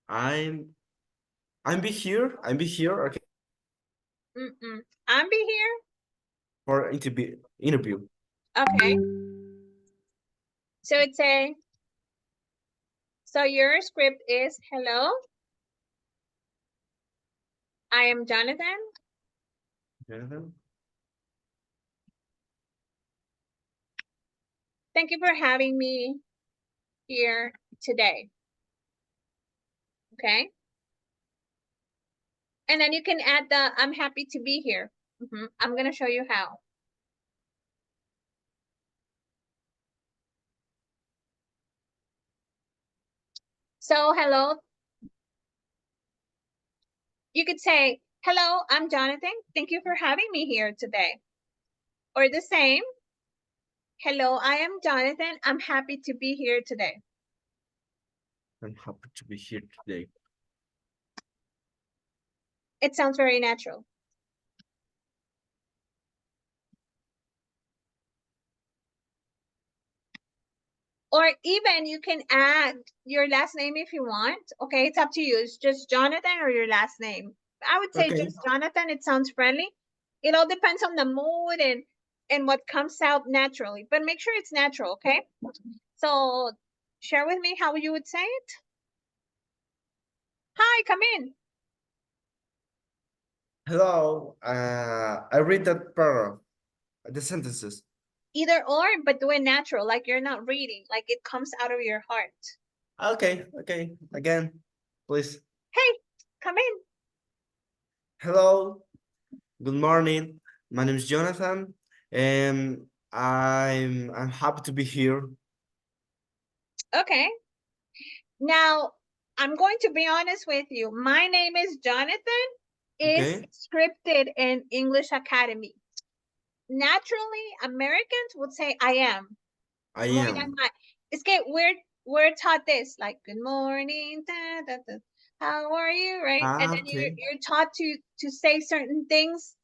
I'm be here. Okay, I'm be here. for interview. Okay. So it's so your script is, hello, I am Jonathan. Jonathan. Thank you for having me here today. Okay. And then you can add the, I'm happy to be here. I'm going to show you how. So, hello. You could say, hello, I'm Jonathan. Thank you for having me here today. Or the same, hello, I am Jonathan. I'm happy to be here today. I'm happy to be here today. It sounds very natural. Or even you can add your last name if you want. Okay, it's up to you. It's just Jonathan or your last name. I would say Okay. just Jonathan. It sounds friendly. It all depends on the mood and what comes out naturally. But make sure it's natural, okay? So share with me how you would say it. Hi, come in. Hello. I read that paragraph, the sentences. Either or, but do it natural, like you're not reading, like it comes out of your heart. Okay. Again, please. Hey, come in. Hello. Good morning. My name is Jonathan, and I'm happy to be here. Okay. Now, I'm going to be honest with you. My name is Jonathan. Is Okay. scripted in English Academy. Naturally, Americans would say I am. I More am. than my. It's que we're taught this, like good morning, da, da, da, how are you, right? And then Okay. you're taught to say certain things.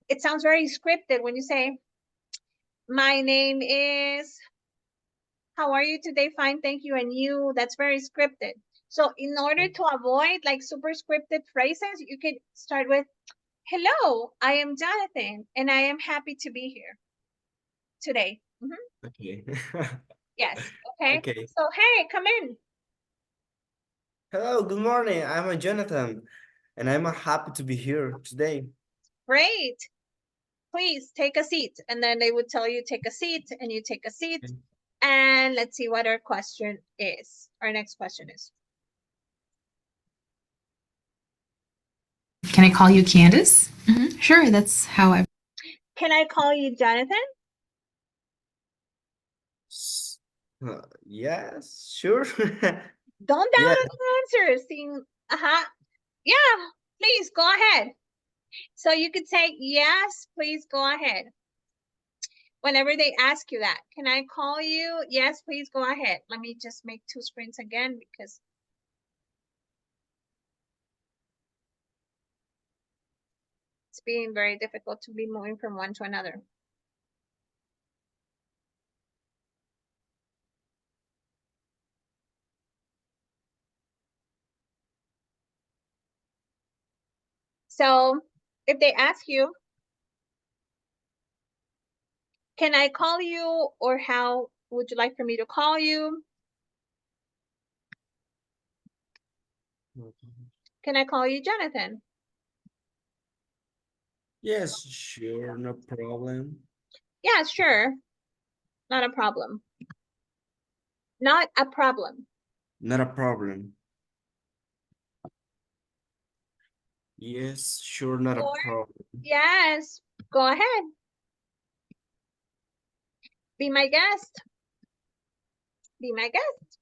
It sounds very scripted when you say, my name is, how are you today? Fine, thank you. And you, that's very scripted. So in order to avoid like super scripted phrases, you could start with, hello, I am Jonathan, and I am happy to be here today. Okay. Yes, okay. Okay. So, hey, come in. Hello, good morning. I'm Jonathan, and I'm happy to be here today. Great. Please take a seat. And then they would tell you, take a seat, and you take a seat. Okay. And let's see what our question is. Our next question is. Can I call you Candace? Sure, that's how I. Can I call you Jonathan? Yes, sure. Don't Yeah. download the answer. Seeing, yeah, please go ahead. So you could say, yes, please go ahead. Whenever they ask you that, can I call you? Yes, please go ahead. Let me just make two screens again because it's being very difficult to be moving from one to another. So if they ask you, can I call you, or how would you like for me to call you? Can I call you Jonathan? Yes, sure, no problem. Yeah, sure. Not a problem. Not a problem. Not a problem. Yes, sure, not a Or, problem. yes, go ahead. Be my guest. Be my guest.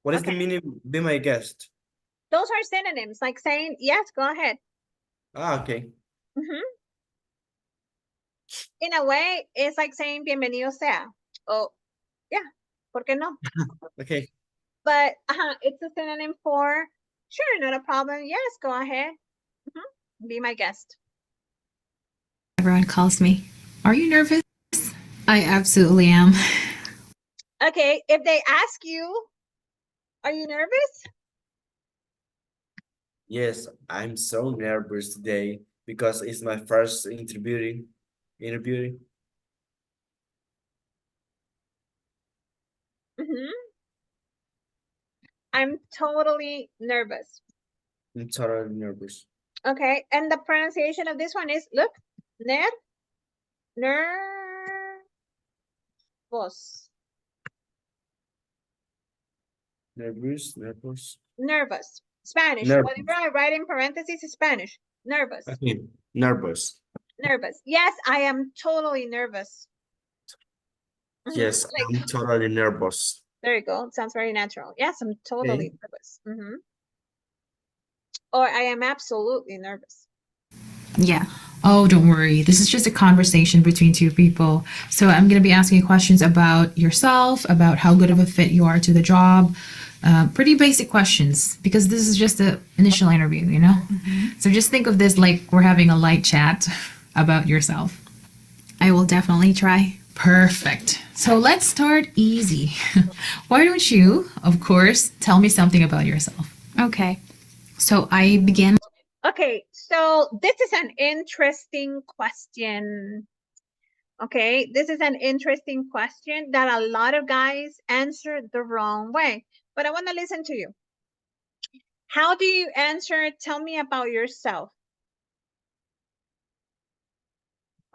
What is the Okay. meaning? Be my guest. Those are synonyms, like saying, yes, go ahead. Ah, okay. In a way, it's like saying bienvenido sea. Oh, yeah, ¿por qué no? Okay. But it's a synonym for, sure, not a problem. Yes, go ahead. Be my guest. Everyone calls me. Are you nervous? I absolutely am. Okay, if they ask you, are you nervous? Yes, I'm so nervous today because it's my first interview. I'm totally nervous. I'm totally nervous. Okay, and the pronunciation of this one is, look, nervous. Nervous. Nervous. Spanish. Nervous. Whatever I write in parentheses is Spanish. Nervous. Okay, nervous. Nervous. Yes, I am totally nervous. Yes, Like, I'm totally nervous. There you go. Sounds very natural. Yes, I'm totally Okay. nervous. Or I am absolutely nervous. Yeah. Oh, don't worry. This is just a conversation between two people. So I'm going to be asking you questions about yourself, about how good of a fit you are to the job. Pretty basic questions because this is just the initial interview, you know? So just think of this like we're having a light chat about yourself. I will definitely try. Perfect. So let's start easy. Why don't you, of course, tell me something about yourself? Okay. So I began. Okay, so this is an interesting question. Okay, this is an interesting question that a lot of guys answer the wrong way, but I want to listen to you. How do you answer? Tell me about yourself.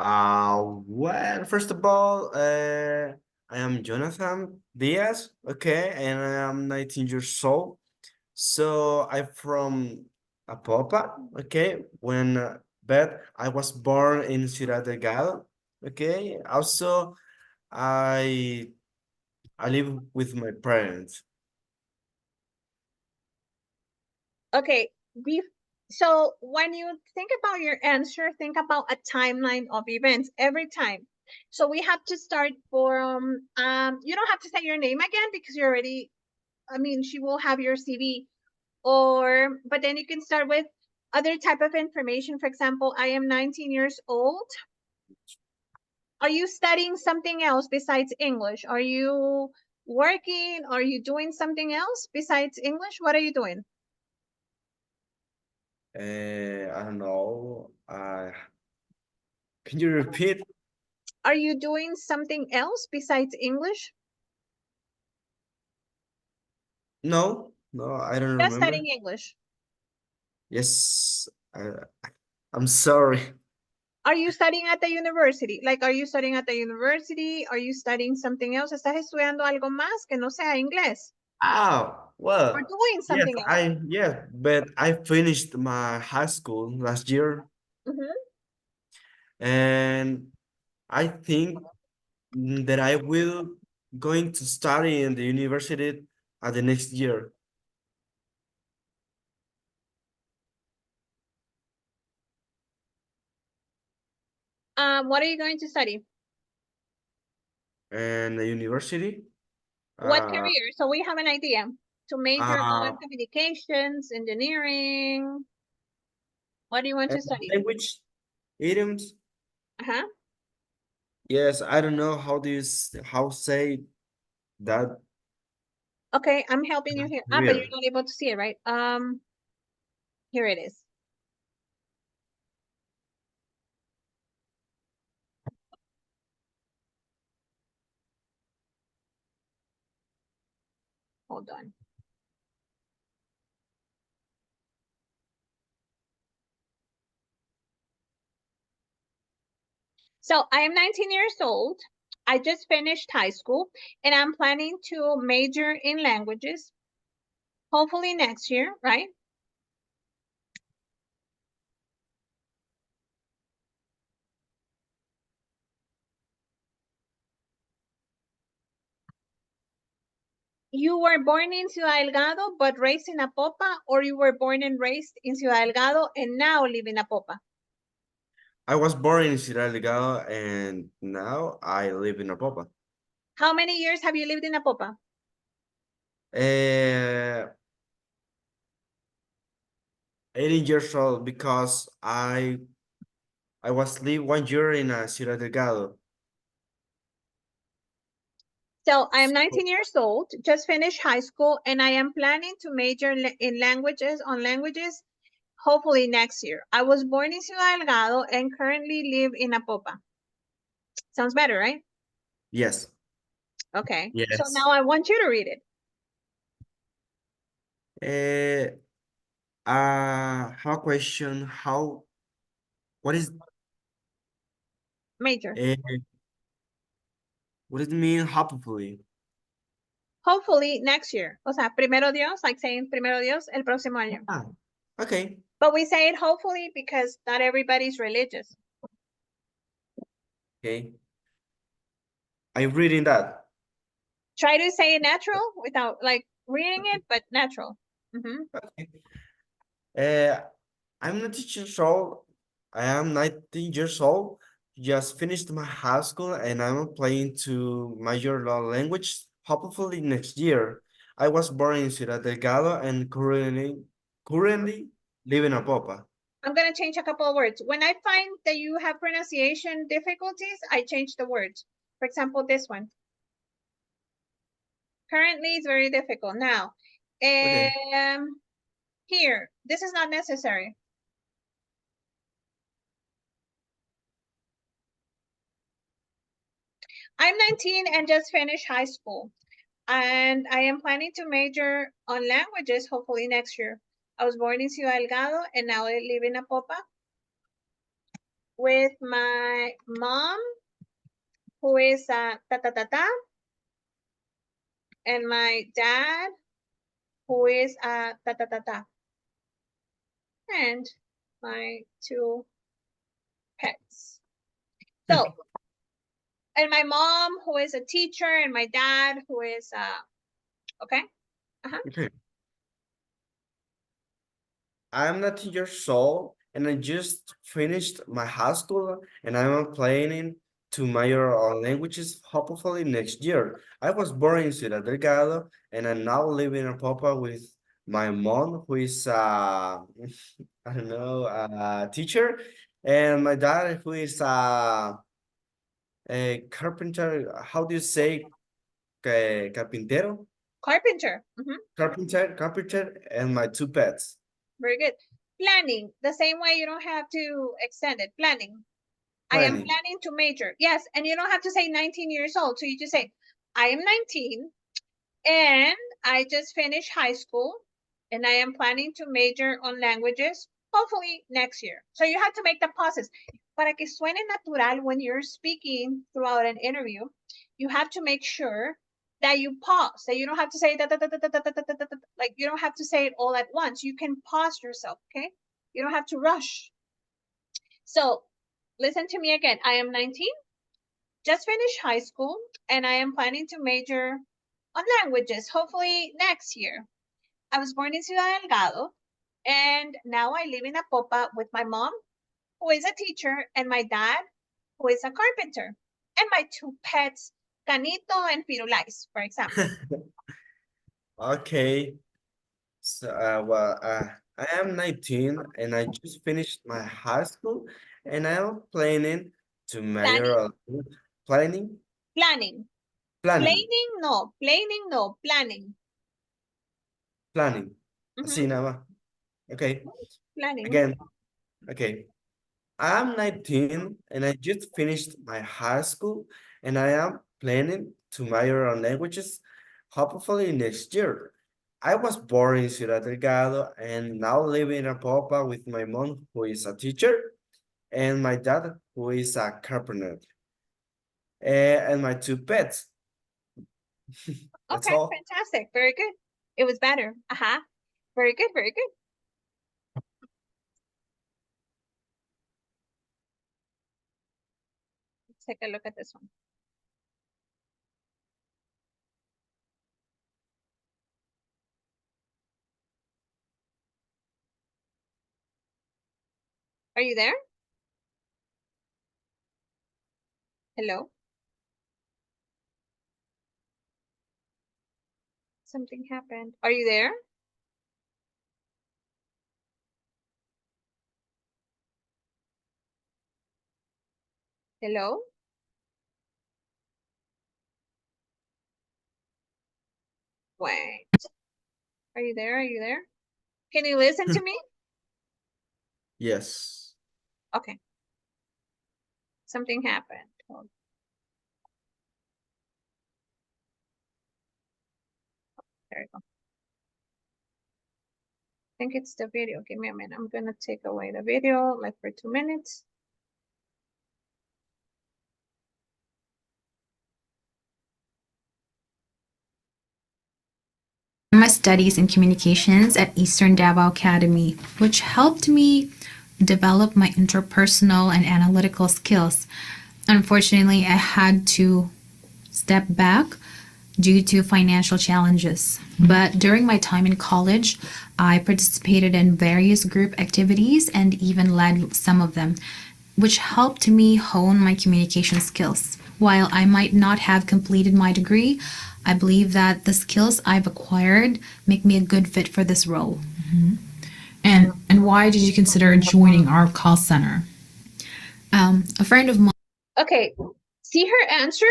Well, first of all, I am Jonathan Diaz, okay, and I am 19 years old. So I'm from Apopa, okay, but I was born in Ciudad Delgado, okay. Also, I I live with my parents. Okay, so when you think about your answer, think about a timeline of events every time. So we have to start from you don't have to say your name again because you already, I mean, she will have your CV, but then you can start with other type of information. For example, I am 19 years old. Are you studying something else besides English? Are you working? Are you doing something else besides English? What are you doing? I don't know. Can you repeat? Are you doing something else besides English? No, no, I don't Just remember. studying English. Yes, I'm sorry. Are you studying at the university? Like, are you studying at the university? Are you studying something else? ¿Estás estudiando algo más que no sea inglés? Oh, Or well, doing yes, something else? but I finished my high school last year, Mhm. and I think that I will going to study in the university at the next year. What are you going to study? And the university, What uh, career? So we have an idea. To major uh, on communications, engineering. What do you want to and study? language, idioms. Uh-huh. Yes, I don't know how do you how say that Okay, I'm helping you here. But you're career. not able to see it, right? Here it is. Hold on. So I am 19 years old. I just finished high school and I'm planning to major in languages, hopefully next year, right? You were born in Ciudad Delgado, but raised in Apopa, or you were born and raised in Ciudad Delgado and now live in Apopa? I was born in Ciudad Delgado and now I live in Apopa. How many years have you lived in Apopa? 18 years old because I was live 1 year in Ciudad Delgado. So I am 19 years old, just finished high school, and I am planning to major in languages, hopefully next year. I was born in Ciudad Delgado and currently live in Apopa. Sounds better, right? Yes. Okay. So Yes. now I want you to read it. Have a question. What is Major. uh, what does it mean hopefully? Hopefully next year. O sea, primero Dios, like saying primero Dios, el próximo año. Ah, okay. But we say it hopefully because not everybody's religious. Okay. I'm reading that. Try to say it natural without like reading it, but natural. Mm-hmm. I'm 19 years old. I am 19 years old. Just finished my high school and I'm planning to major law language, hopefully next year. I was born in Ciudad Delgado and currently live in Apopa. I'm going to change a couple of words. When I find that you have pronunciation difficulties, I change the words. For example, this one. Currently, it's very difficult. Now, Okay. here, this is not necessary. I'm 19 and just finished high school. And I am planning to major on languages, hopefully next year. I was born in Ciudad Delgado and now I live in Apopa with my mom, who is ta-ta-ta-ta, and my dad, who is ta-ta-ta-ta, and my 2 pets. So, and my mom, who is a teacher, and my dad, who is, okay? Okay. I'm 19 years old and I just finished my high school and I'm planning to major on languages hopefully next year. I was born in Ciudad Delgado and I now live in Apopa with my mom, who is I don't know, a teacher, and my dad, who is a carpenter. How do you say carpintero? Carpenter. Carpenter, and my 2 pets. Very good. Planning, the same way you don't have to extend it. Planning. I am planning to major. Yes, and you don't have to say 19 years old. So you just say, I am 19 and I just finished high school and I am planning to major on languages, hopefully next year. So you have to make the pauses. Para que suene natural when you're speaking throughout an interview, you have to make sure that you pause, that you don't have to say like you don't have to say it all at once. You can pause yourself, okay? You don't have to rush. So listen to me again. I am 19, just finished high school, and I am planning to major on languages, hopefully next year. I was born in Ciudad Delgado, and now I live in Apopa with my mom, who is a teacher, and my dad, who is a carpenter, and my 2 pets, Canito and Firulais, for example. Okay. So, I am 19 and I just finished my high school and I am planning to major on planning. Planning. Planning. Planning, no. Planning. Planning. Así nada más. Okay. Planning. Again. Okay. I'm 19 and I just finished my high school and I am planning to major on languages, hopefully next year. I was born in Ciudad Delgado and now live in Apopa with my mom, who is a teacher, and my dad, who is a carpenter, and my 2 pets. That's okay, all. Fantastic. Very good. It was better. Very good, very good. Let's take a look at this one. Are you there? Hello? Something happened. Are you there? Hello? Wait. Are you there? Are you there? Can you listen to me? Yes. Okay. Something happened. There you go. I think it's the video. Give me a minute. I'm gonna take away the video like for 2 minutes. My studies in communications at Eastern Davao Academy, which helped me develop my interpersonal and analytical skills. Unfortunately, I had to step back due to financial challenges. But during my time in college, I participated in various group activities and even led some of them, which helped me hone my communication skills. While I might not have completed my degree, I believe that the skills I've acquired make me a good fit for this role. And why did you consider joining our call center? A friend of mine Okay, see her answer?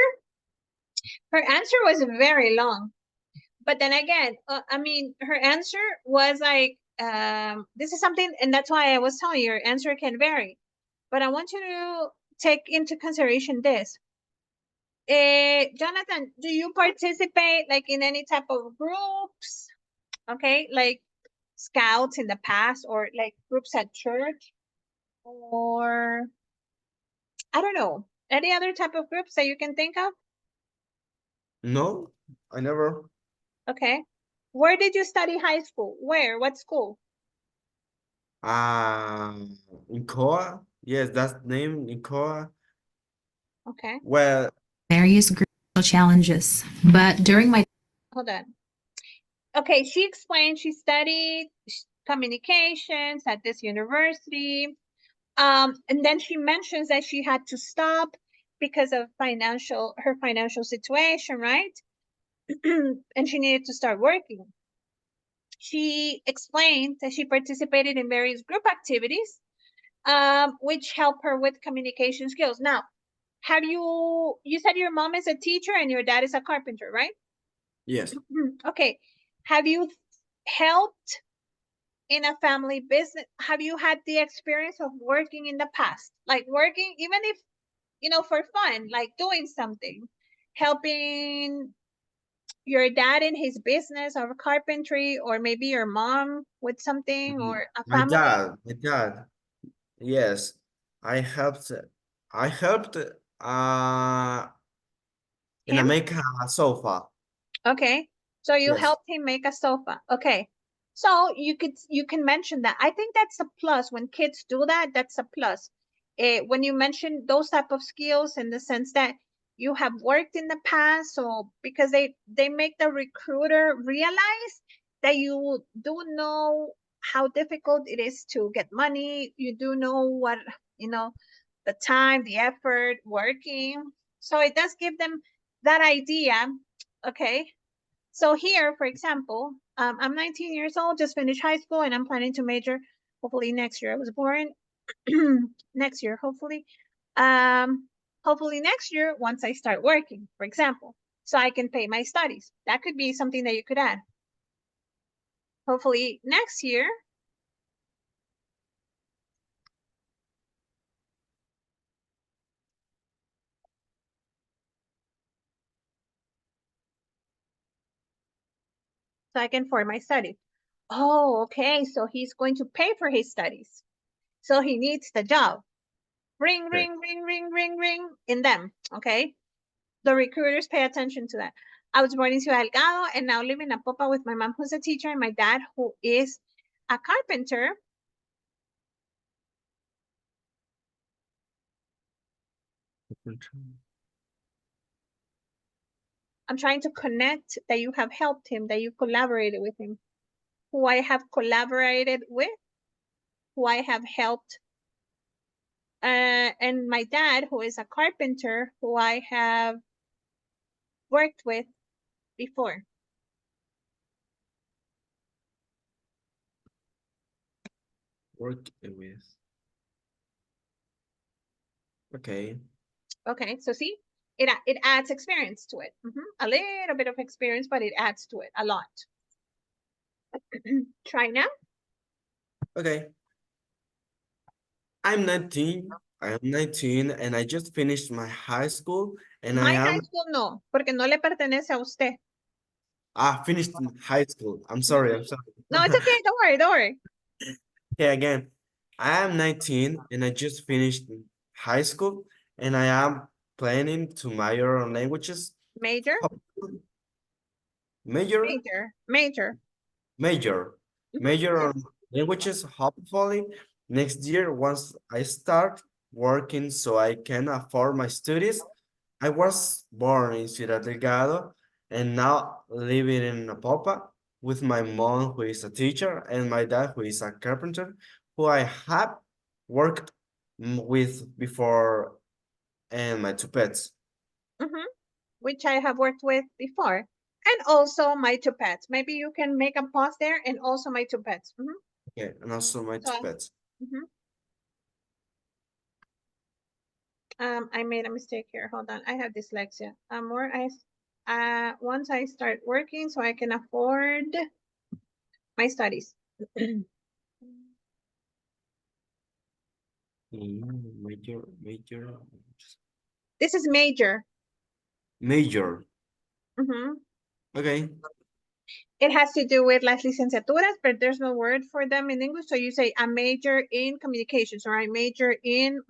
Her answer was very long. But then again, I mean, her answer was like, this is something, and that's why I was telling you, your answer can vary. But I want you to take into consideration this. Jonathan, do you participate like in any type of groups? Okay, like scouts in the past, or like groups at church, or I don't know, any other type of groups that you can think of? No, I never. Okay. Where did you study high school? Where? What school? In Koa. Yes, that's the name in Koa. Okay. Well, various group challenges, but during my Hold on. Okay, she explained she studied communications at this university. And then she mentions that she had to stop because of her financial situation, right? And she needed to start working. She explained that she participated in various group activities, which help her with communication skills. Now, you said your mom is a teacher and your dad is a carpenter, right? yes. Okay. Have you helped in a family business? Have you had the experience of working in the past? Like working, even if, for fun, like doing something, helping your dad in his business or carpentry, or maybe your mom with something, or a My family? dad. Yes, I helped. I helped. In a Him? make a sofa. Okay. So you Yes. helped him make a sofa. Okay. So you can mention that. I think that's a plus. When kids do that, that's a plus. When you mention those type of skills, in the sense that you have worked in the past, so because they make the recruiter realize that you do know how difficult it is to get money. You do know what, the time, the effort, working. So it does give them that idea. Okay. So here, for example, I'm 19 years old, just finished high school, and I'm planning to major hopefully next year. I was born next year, hopefully. Hopefully next year, once I start working, for example, so I can pay my studies. That could be something that you could add. Hopefully next year. So I can afford my studies. Oh, okay. So he's going to pay for his studies. So he needs the job. Ring, Okay. ring, ring, ring, ring, ring in them. Okay. The recruiters pay attention to that. I was born in Ciudad Delgado and now live in Apopa with my mom, who's a teacher, and my dad, who is a carpenter. I'm trying to connect that you have helped him, that you collaborated with him, who I have collaborated with, who I have helped, and my dad, who is a carpenter, who I have worked with before. Work with. Okay. Okay, so see, it adds experience to it. A little bit of experience, but it adds to it a lot. Try now. Okay. I'm 19. I am 19 and I just finished my high school and I My high am school no, porque no le pertenece a usted. finished high school. I'm sorry. I'm sorry. No, it's okay. Don't worry. Don't worry. Okay, again. I am 19 and I just finished high school and I am planning to major on languages. Major, Major? major. Major. Major on languages, hopefully next year once I start working so I can afford my studies. I was born in Ciudad Delgado and now living in Napopa with my mom, who is a teacher, and my dad, who is a carpenter, who I have worked with before, and my two pets. Mm-hmm. Which I have worked with before. And also my two pets. Maybe you can make a pause there and also my two pets. Okay, and also my two So, pets. I made a mistake here. Hold on. I have dyslexia. Once I start working so I can afford my studies. Major. This is major. Major. Mm-hmm. Okay. It has to do with las licenciaturas, but there's no word for them in English. So you say a major in communications or a major in,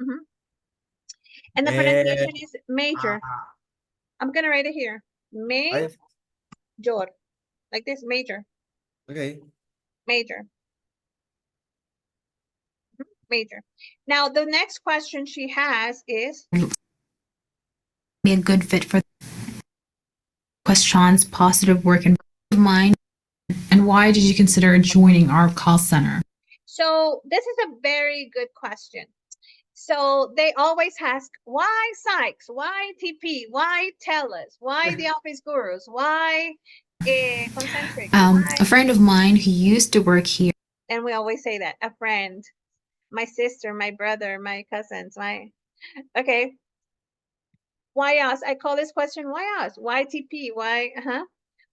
and the pronunciation is major. I'm gonna write it here. Major, like this, major. Okay. Major. Major. Now the next question she has is, Be a good fit for questions, positive work environment of mine, and why did you consider joining our call center? so this is a very good question. So they always ask, why Sykes? Why TP? Why Tellus? Why the Office Gurus? Why Concentric? A friend of mine who used to work here. And we always say that, a friend, my sister, my brother, my cousins, okay. Why us? I call this question, why us? Why TP? Why,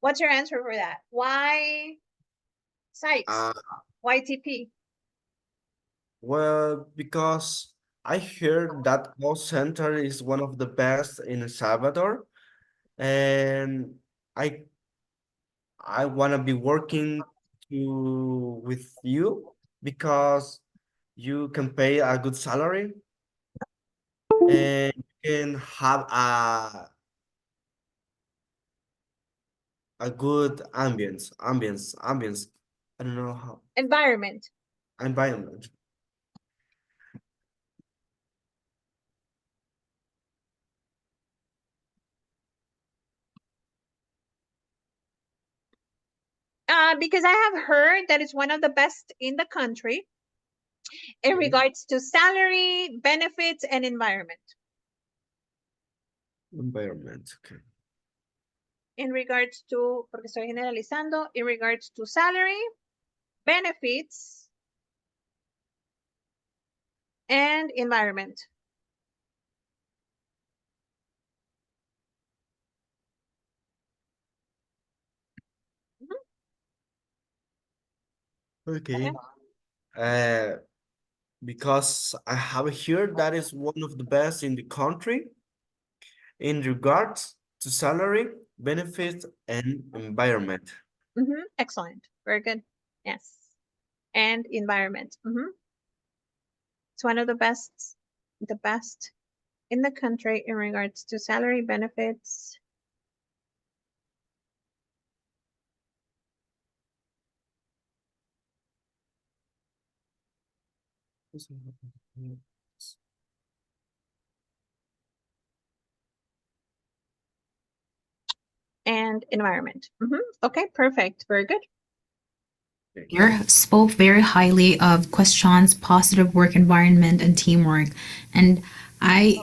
What's your answer for that? Why Sykes? Why TP? Well, because I heard that call center is one of the best in El Salvador, and I I want to be working with you because you can pay a good salary and you can have a good ambience. I don't know how. Environment. Environment. Because I have heard that it's one of the best in the country in regards to salary, benefits, and environment. Environment, okay. In regards to, porque estoy generalizando, in regards to salary, benefits, and environment. Okay. Because I have heard that is one of the best in the country in regards to salary, benefits, and environment. Excellent. Very good. Yes. And environment. It's one of the best in the country in regards to salary, benefits. And environment. Okay, perfect. Very good. Here spoke very highly of questions, positive work environment, and teamwork, and I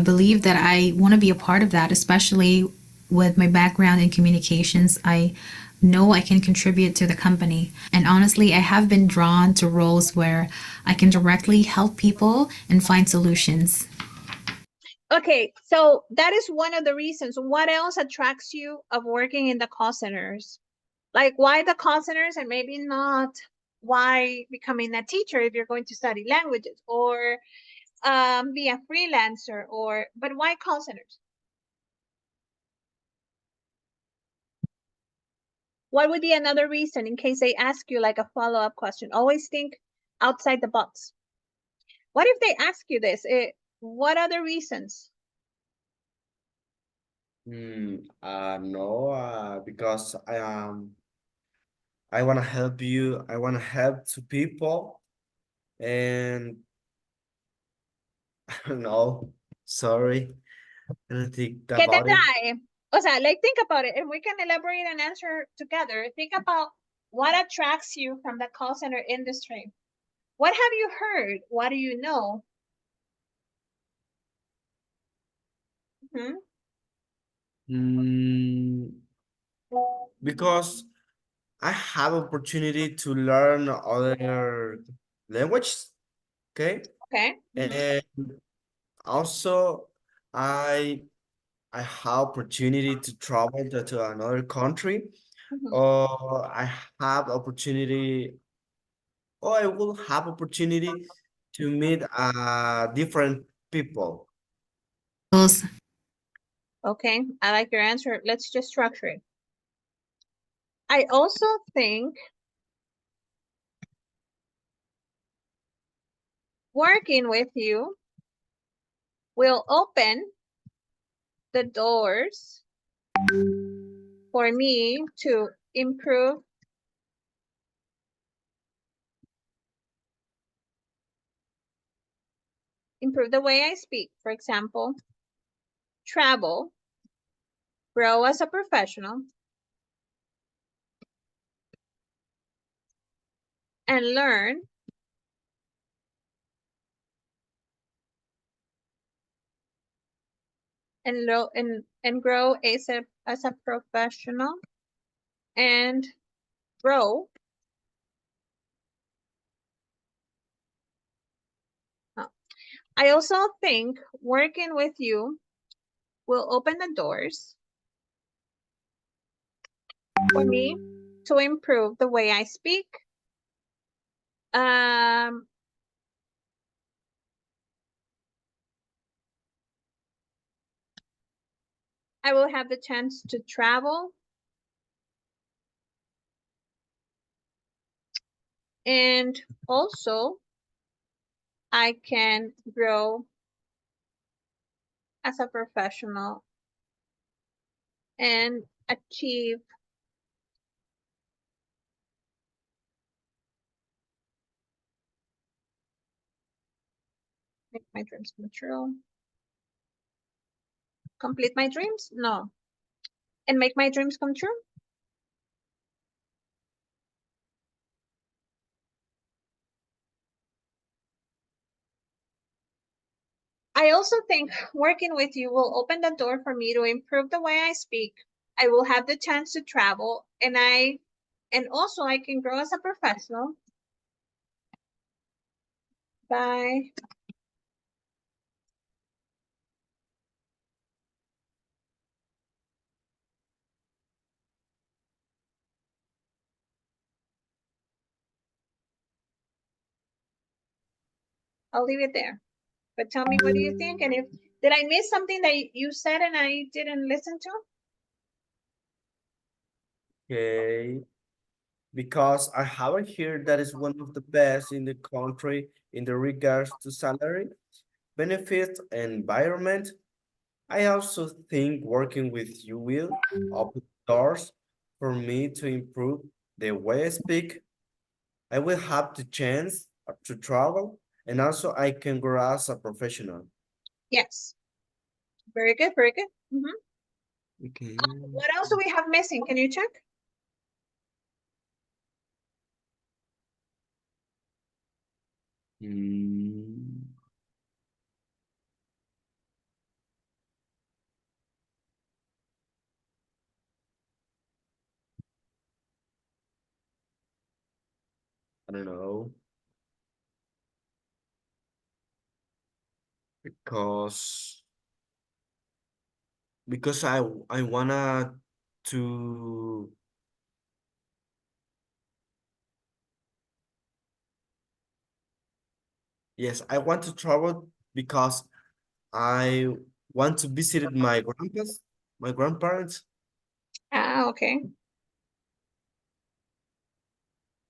believe that I want to be a part of that, especially with my background in communications. I know I can contribute to the company, and honestly, I have been drawn to roles where I can directly help people and find solutions. Okay, so that is one of the reasons. What else attracts you of working in the call centers? Like, why the call centers and maybe not why becoming a teacher if you're going to study languages, or be a freelancer, but why call centers? What would be another reason in case they ask you like a follow-up question? Always think outside the box. What if they ask you this? What other reasons? No, because I want to help you. I want to help to people, and I don't know. Sorry, I don't think ¿Qué te about it. trae? O sea, like think about it, and we can elaborate and answer together. Think about what attracts you from the call center industry. What have you heard? What do you know? Hmm. Because I have opportunity to learn other languages, okay? Okay. And also I I have opportunity to travel to another country, or I have opportunity, or I will have opportunity to meet different people. Okay, I like your answer. Let's just structure it. I also think working with you will open the doors for me to improve the way I speak. For example, travel, grow as a professional, and learn and grow as a professional and grow. I also think working with you will open the doors for me to improve the way I speak. I will have the chance to travel and also I can grow as a professional and achieve make my dreams come true. Complete my dreams? No. And make my dreams come true? I also think working with you will open the door for me to improve the way I speak. I will have the chance to travel and also I can grow as a professional by I'll leave it there. But tell me, what do you think? And if did I miss something that you said and I didn't listen to? Okay. Because I haven't heard that is one of the best in the country in the regards to salary, benefits, and environment. I also think working with you will open doors for me to improve the way I speak. I will have the chance to travel, and also I can grow as a professional. Yes. Very good, very good. Okay. What else do we have missing? Can you check? I don't know. Because I wanna to yes, I want to travel because I want to visit my grandparents. Ah, okay.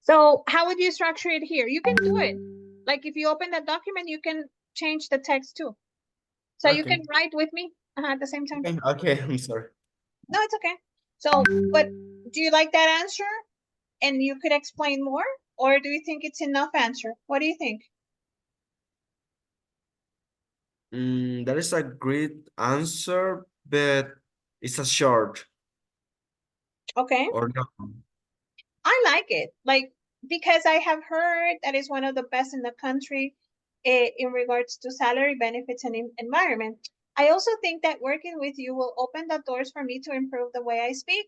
So how would you structure it here? You can do it. Like if you open that document, you can change the text too. So you Okay. can write with me at the same time. Okay, I'm sorry. No, it's okay. So, but do you like that answer? And you could explain more? Or do you think it's enough answer? What do you think? That is a great answer, but It's a short Okay. or no? I like it, like, because I have heard that it's one of the best in the country in regards to salary, benefits, and environment. I also think that working with you will open the doors for me to improve the way I speak.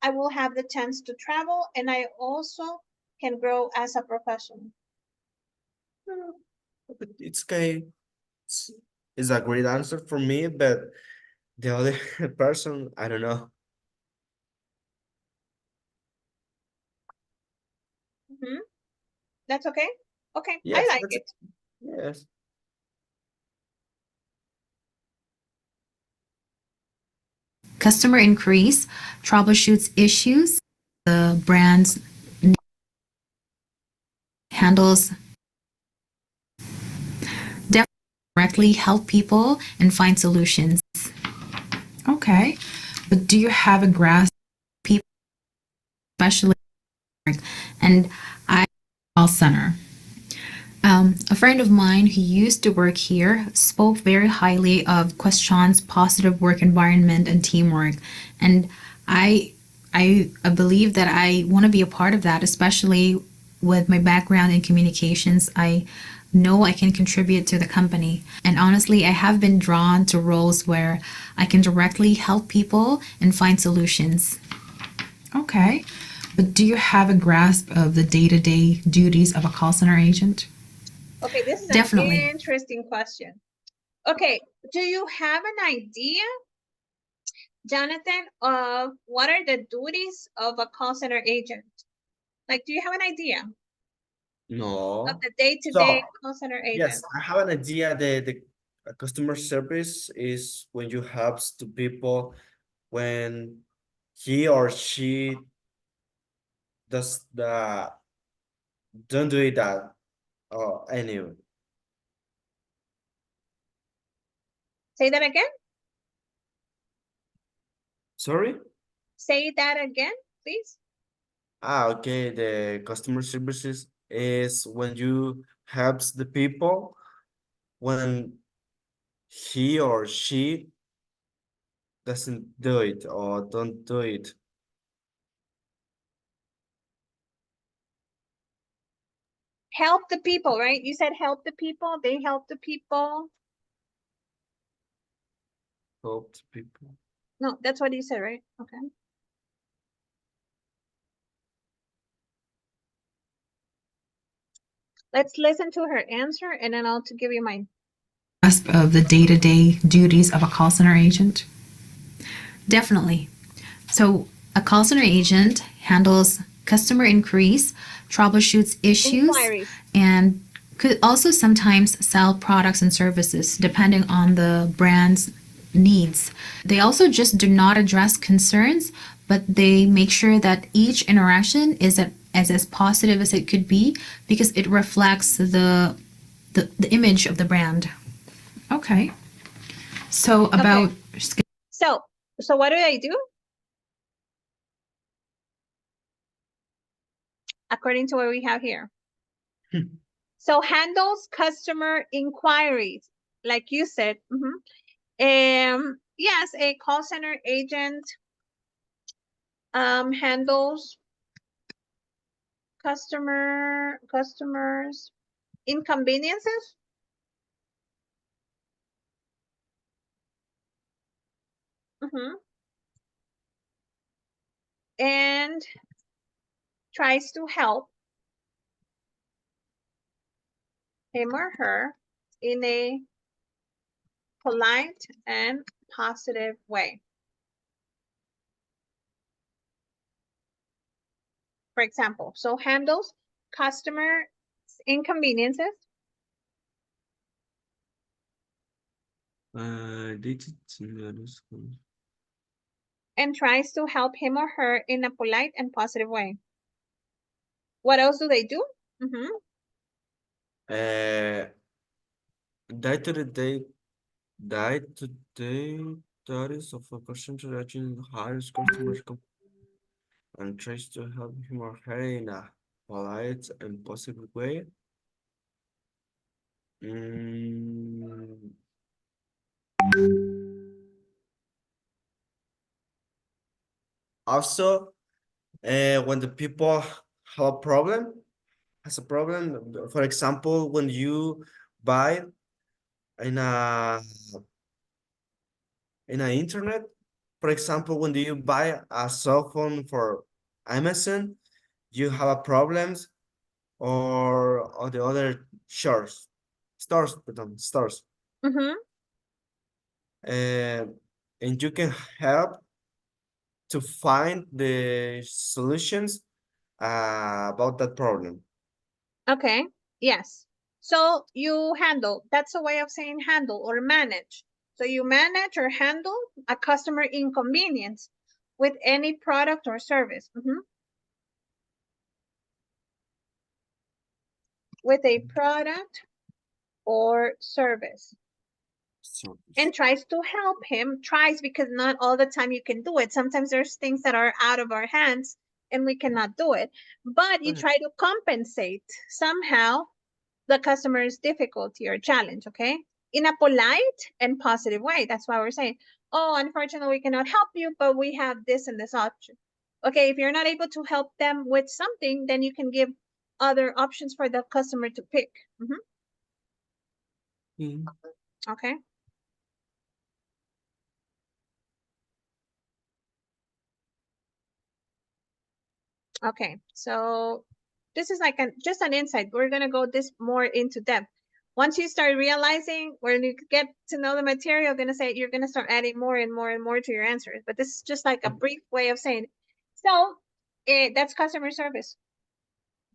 I will have the chance to travel, and I also can grow as a professional. It's okay. It's, it's a great answer for me, but the other person, I don't know. Mhm. That's okay? Okay, I Yes, like that's it. yes. Customer increase, troubleshoots issues, the brand's handles directly help people and find solutions. Okay. But do you have a grasp People, especially, and I call center. A friend of mine who used to work here spoke very highly of Question's positive work environment and teamwork, and I, I believe that I want to be a part of that, especially with my background in communications. I know I can contribute to the company, and honestly, I have been drawn to roles where I can directly help people and find solutions. Okay. But do you have a grasp of the day-to-day duties of a call center agent? Okay, this is an Definitely. interesting question. Okay, do you have an idea, Jonathan, of what are the duties of a call center agent? Like, do you have an idea of No. the day-to-day So, call center agent? yes, I have an idea. The customer service is when you help to people when he or she does the don't do it that anyway. Say that again. Sorry? Say that again, please. Okay. The customer services is when you helps the people when he or she doesn't do it or don't do it. Help the people, right? You said help the people. They help the people. Help the people. No, that's what you said, right? Okay. Let's listen to her answer, and then I'll to give you mine. Grasp of the day-to-day duties of a call center agent? Definitely. So, a call center agent handles customer inquiries, troubleshoots issues, Inquiries. and could also sometimes sell products and services depending on the brand's needs. They also just do not address concerns, but they make sure that each interaction is as positive as it could be because it reflects the image of the brand. Okay. So about So what do I do? According to what we have here. So handles customer inquiries, like you said. Yes, a call center agent handles customers inconveniences. And tries to help him or her in a polite and positive way. For example, so handles customer inconveniences. And tries to help him or her in a polite and positive way. What else do they do? Day to the day, day to day duties of a person to agent hires customers and tries to help him or her in a polite and positive way. Mm, Also, when the people have a problem, for example, when you buy in a internet, for example, when you buy a cell phone for Amazon, you have a problems or the other stores, Mm-hmm. and you can help to find the solutions about that problem. Okay. Yes. So you handle, that's a way of saying handle or manage. So you manage or handle a customer inconvenience with any product or service. Mhm. With a product or service. And tries to help him, tries because not all the time you can do it. Sometimes there's things that are out of our hands and we cannot do it. But you try to compensate somehow the customer's difficulty or challenge, okay? In a polite and positive way. That's why we're saying, oh, unfortunately, we cannot help you, but we have this and this option. Okay, if you're not able to help them with something, then you can give other options for the customer to pick. Okay. Okay, so this is like just an insight. We're gonna go this more into depth. Once you start realizing, when you get to know the material, you're gonna start adding more and more and more to your answers. But this is just like a brief way of saying. So that's customer service.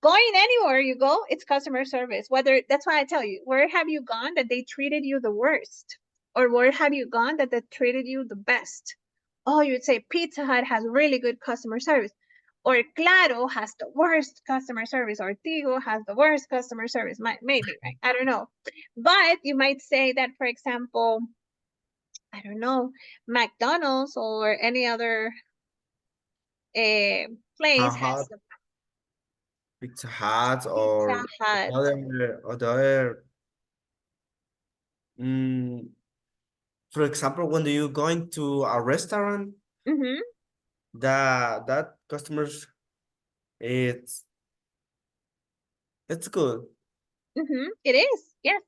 Going anywhere you go, it's customer service. Whether that's why I tell you, where have you gone that they treated you the worst, or where have you gone that they treated you the best? Oh, you'd say Pizza Hut has really good customer service, or Claro has the worst customer service, or Tigo has the worst customer service. Maybe, right? I don't know. But you might say that, for example, I don't know, McDonald's or any other place has the Pizza Hut Pizza Hut. or the other for example, when you going to a restaurant, Mm-hmm. that customers it's good. Mm-hmm. It is. Yes.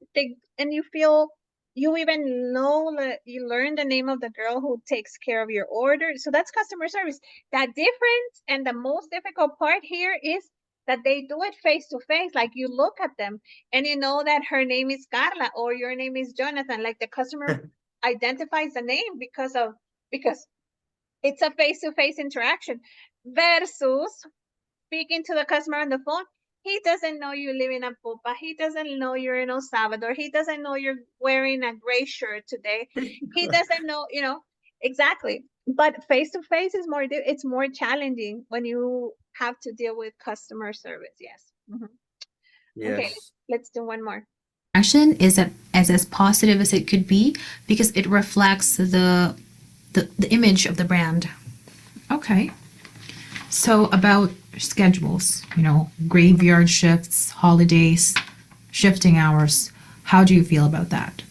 And you feel you even know that you learn the name of the girl who takes care of your order. So that's customer service. That difference and the most difficult part here is that they do it face to face. Like you look at them and you know that her name is Carla or your name is Jonathan. Like the customer identifies the name because it's a face to face interaction versus speaking to the customer on the phone. He doesn't know you live in Apupa. He doesn't know you're in El Salvador. He doesn't know you're wearing a gray shirt today. He doesn't know, exactly. But face to face is it's more challenging when you have to deal with customer service. Yes. Okay, Yes. let's do one more. Action is as positive as it could be because it reflects the image of the brand. Okay. So about schedules, graveyard shifts, holidays, shifting hours. How do you feel about that?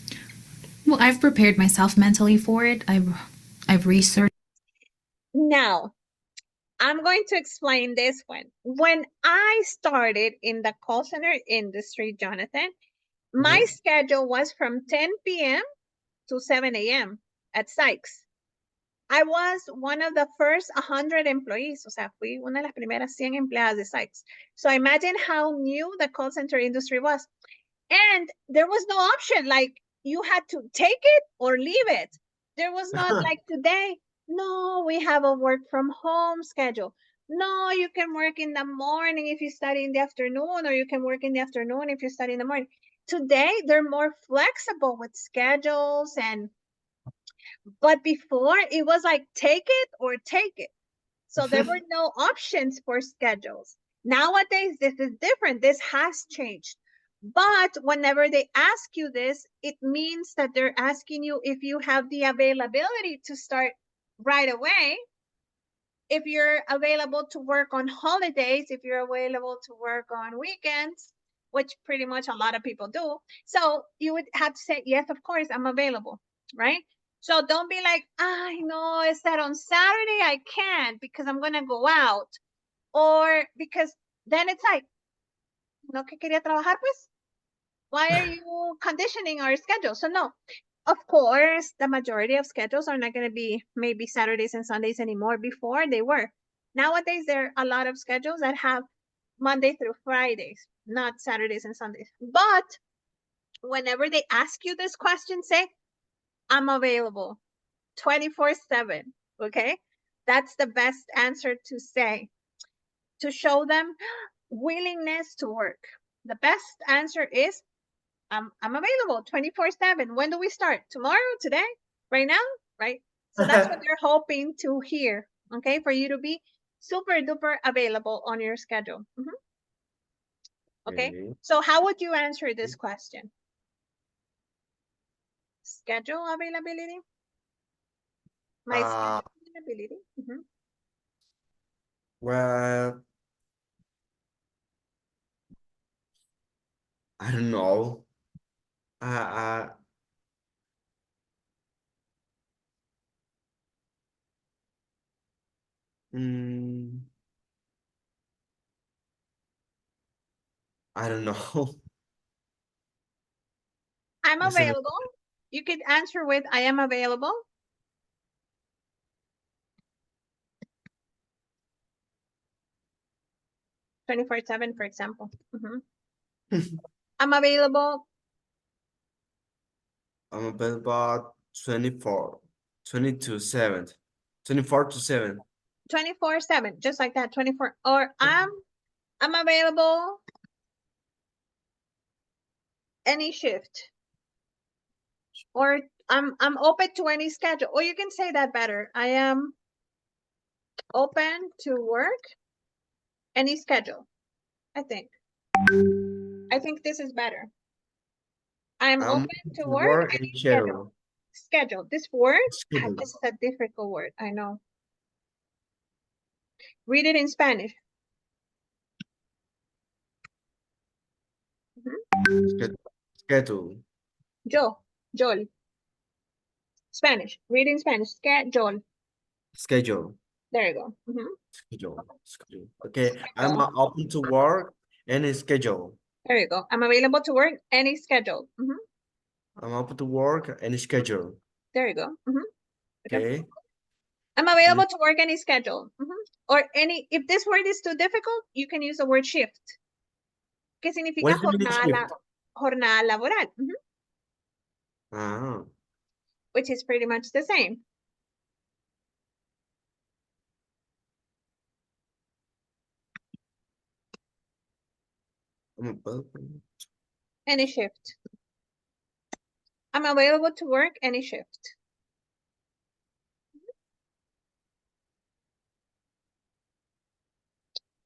Well, I've prepared myself mentally for it. I've researched. Now, I'm going to explain this one. When I started in the call center industry, Jonathan, my schedule was from 10 p.m. to 7 a.m. at Sykes. I was one of the first 100 employees. O sea, fui una de las primeras 100 empleadas de Sykes. So imagine how new the call center industry was. And there was no option. Like you had to take it or leave it. There was not like today. No, we have a work from home schedule. No, you can work in the morning if you study in the afternoon, or you can work in the afternoon if you study in the morning. Today, they're more flexible with schedules but before it was like take it or take it. So there were no options for schedules. Nowadays, this is different. This has changed. But whenever they ask you this, it means that they're asking you if you have the availability to start right away, if you're available to work on holidays, if you're available to work on weekends, which pretty much a lot of people do. So you would have to say, yes, of course, I'm available, right? So don't be like, I know, it's that on Saturday I can't because I'm going to go out. Or because then it's like, no que quería trabajar, pues. Why are you conditioning our schedule? So no, of course, the majority of schedules are not going to be maybe Saturdays and Sundays anymore. Before they were. Nowadays, there are a lot of schedules that have Monday through Fridays, not Saturdays and Sundays. But whenever they ask you this question, say, I'm available 24/7. Okay. That's the best answer to say to show them willingness to work. The best answer is I'm available 24/7. When do we start? Tomorrow? Today? Right now? Right? So that's what they're hoping to hear. Okay, for you to be super duper available on your schedule. Okay, so how would you answer this question? Schedule availability? My schedule availability. Well, I don't know. Uh, mm, I don't know. I'm No sé. available. You could answer with I am available. "24/7, for example. I'm available I'm available 24, 22/7, 24/7. 24/7, just like that, 24. Or I'm available any shift. Or I'm open to any schedule. Or you can say that better. I am open to work any schedule. I think this is better. I'm I'm open to to work work any and schedule. Schedule. This word, schedule. this is a difficult word. I know. Read it in Spanish. Schedule. Jol. Spanish. Read in Spanish. Schedule. Schedule. There you go. Schedule. Okay, I'm open to work any schedule. There you go. I'm available to work any schedule. I'm open to work any schedule. There you go. Okay. I'm available to work any schedule. Or any, if this word is too difficult, you can use the word shift. ¿Qué significa What is the meaning shift? jornada laboral? Ah, Which is pretty much the same. I'm available. Any shift. I'm available to work any shift.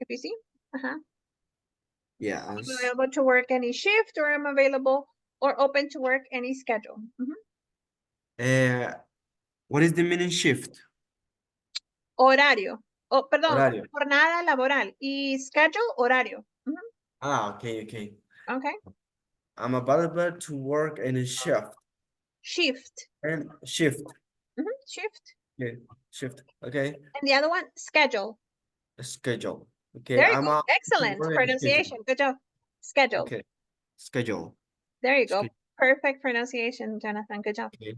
If you see? Yes. I'm available to work any shift, or I'm available or open to work any schedule. What is the meaning shift? Horario. Oh, perdón, Horario. jornada laboral. Y schedule, horario. Okay. Okay. I'm available to work in a shift. Shift. And shift. Shift. Yeah, shift. Okay. And the other one, schedule. Schedule. Okay. There you go. Excellent work in pronunciation. Good job. Schedule. Okay. Schedule. There you go. Perfect pronunciation, Jonathan. Good job. Okay.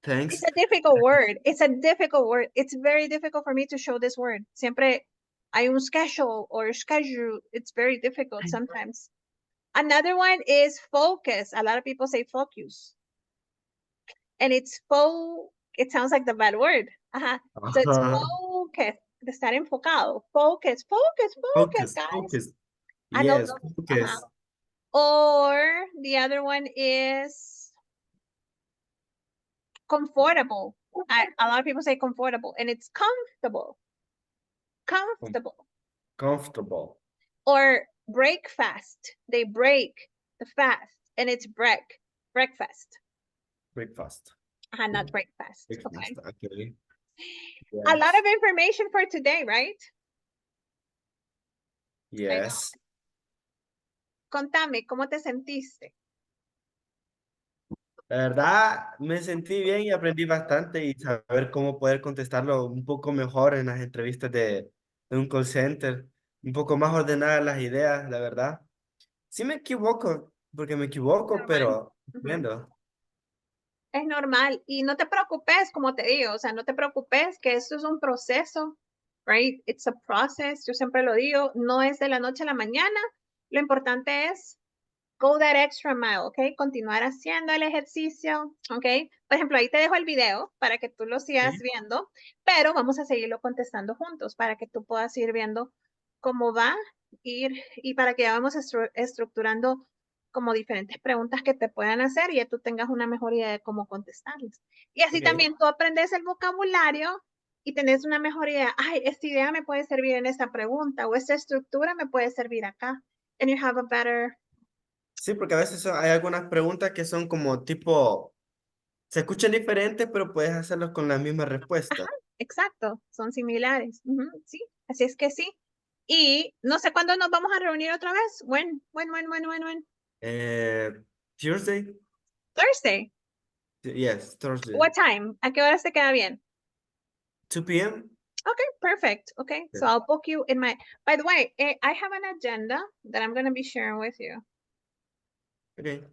Thanks. It's a difficult word. It's a difficult word. It's very difficult for me to show this word. Siempre hay un schedule or schedule. It's very difficult sometimes. Another one is focus. A lot of people say focus. And it's it sounds like the bad word. So it's focus. De estar enfocado. Focus, guys. Focus. I know Yes, focus. Or the other one is comfortable. A lot of people say comfortable, and it's comfortable. Comfortable. Or break fast. They break the fast, and it's breakfast. Breakfast. Not breakfast. Breakfast. Okay. Yes. A lot of information for today, right? Yes. Contame, ¿cómo te sentiste? La verdad, me sentí bien y aprendí bastante y saber cómo poder contestarlo un poco mejor en las entrevistas de un call center, un poco más ordenadas las ideas, la verdad. Sí me equivoco, porque me equivoco, Normal. pero Ujú. entiendo. Es normal. Y no te preocupes, como te digo, o sea, no te preocupes que esto es un proceso, right? It's a process. Yo siempre lo digo, no es de la noche a la mañana. Lo importante es go that extra mile, ¿ok? Continuar haciendo el ejercicio, ¿ok? Por ejemplo, ahí te dejo el video para que tú lo sigas Sí, viendo, pero vamos a seguirlo contestando juntos para que tú puedas ir viendo cómo va, ir y para que ya vamos estructurando como diferentes preguntas que te puedan hacer y ya tú tengas una mejor idea de cómo contestarles. Y así ok. también tú aprendes el vocabulario y tenés una mejor idea. Ay, esta idea me puede servir en esta pregunta o esta estructura me puede servir acá. And you have a better. Sí, porque a veces hay algunas preguntas que son como tipo, se escuchan diferentes, pero puedes hacerlos con las mismas Ajá, respuestas. exacto, son similares. Ujú, sí, así es que sí. Y no sé cuándo nos vamos a reunir otra vez. When? Eh, Tuesday? Thursday. Yes, Thursday. What time? ¿A qué hora te queda bien? 2 p.m.? Okay, perfect. Okay, so I'll book you in my. By the way, I have an agenda that I'm going to be sharing with you. Okay.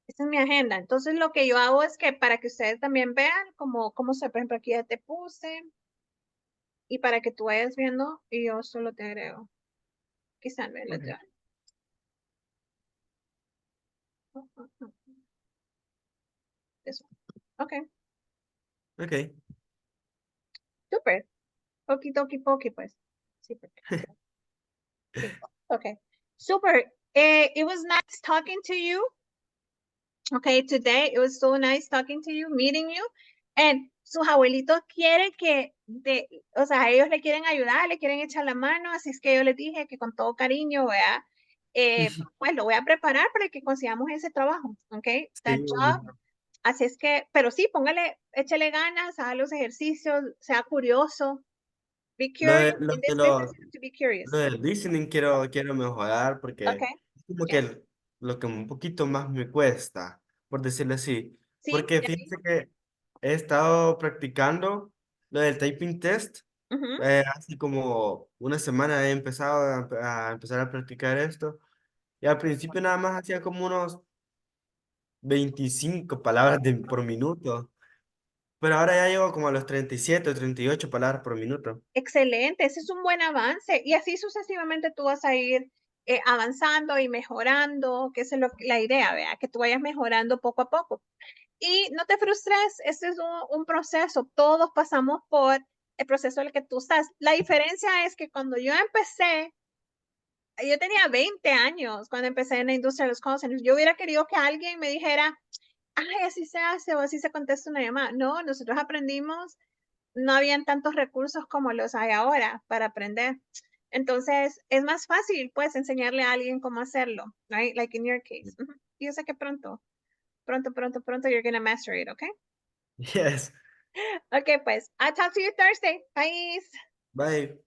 Esta es mi agenda. Entonces, lo que yo hago es que para que ustedes también vean cómo se, por ejemplo, aquí ya te puse y para que tú vayas viendo y yo solo te agrego. Quizá me lo Okay. Eso. Okay, Okay. super. Okie dokie pokey, pues. Sí, sí. Okay. Super. It was nice talking to you. Okay, today it was so nice talking to you, meeting you. And sus abuelitos quieren o sea, ellos le quieren ayudar, le quieren echar la mano, así es que yo les dije que con todo cariño, vea, pues lo voy a preparar para que consigamos ese trabajo, okay? That Sí, job. Así es que, pero sí, échele ganas, haga los ejercicios, sea curioso. Be lo curious. de, lo In de this business, lo, you have to be lo curious. del listening quiero mejorar porque Okay. es como que Yeah. lo que un poquito más me cuesta, por decirlo así. Sí, Porque ya vi. fíjense que he estado practicando lo del typing test. Ujú. Hace como una semana he empezado a empezar a practicar esto. Y al principio nada más hacía como unos 25 palabras por minuto. Pero ahora ya llego como a los 37 o 38 palabras por minuto. Excelente, ese es un buen avance. Y así sucesivamente tú vas a ir avanzando y mejorando, que esa es la idea, vea, que tú vayas mejorando poco a poco. Y no te frustres, este es un proceso, todos pasamos por el proceso en el que tú estás. La diferencia es que cuando yo empecé, yo tenía 20 años cuando empecé en la industria de los call centers. Yo hubiera querido que alguien me dijera, ay, así se hace o así se contesta una llamada. No, nosotros aprendimos, no habían tantos recursos como los hay ahora para aprender. Entonces, es más fácil, pues, enseñarle a alguien cómo hacerlo, right? Like in your case. Ujú. Yo sé que pronto, you're gonna master it, okay? Yes. Okay, pues, I'll talk to you Thursday. Bye. Bye.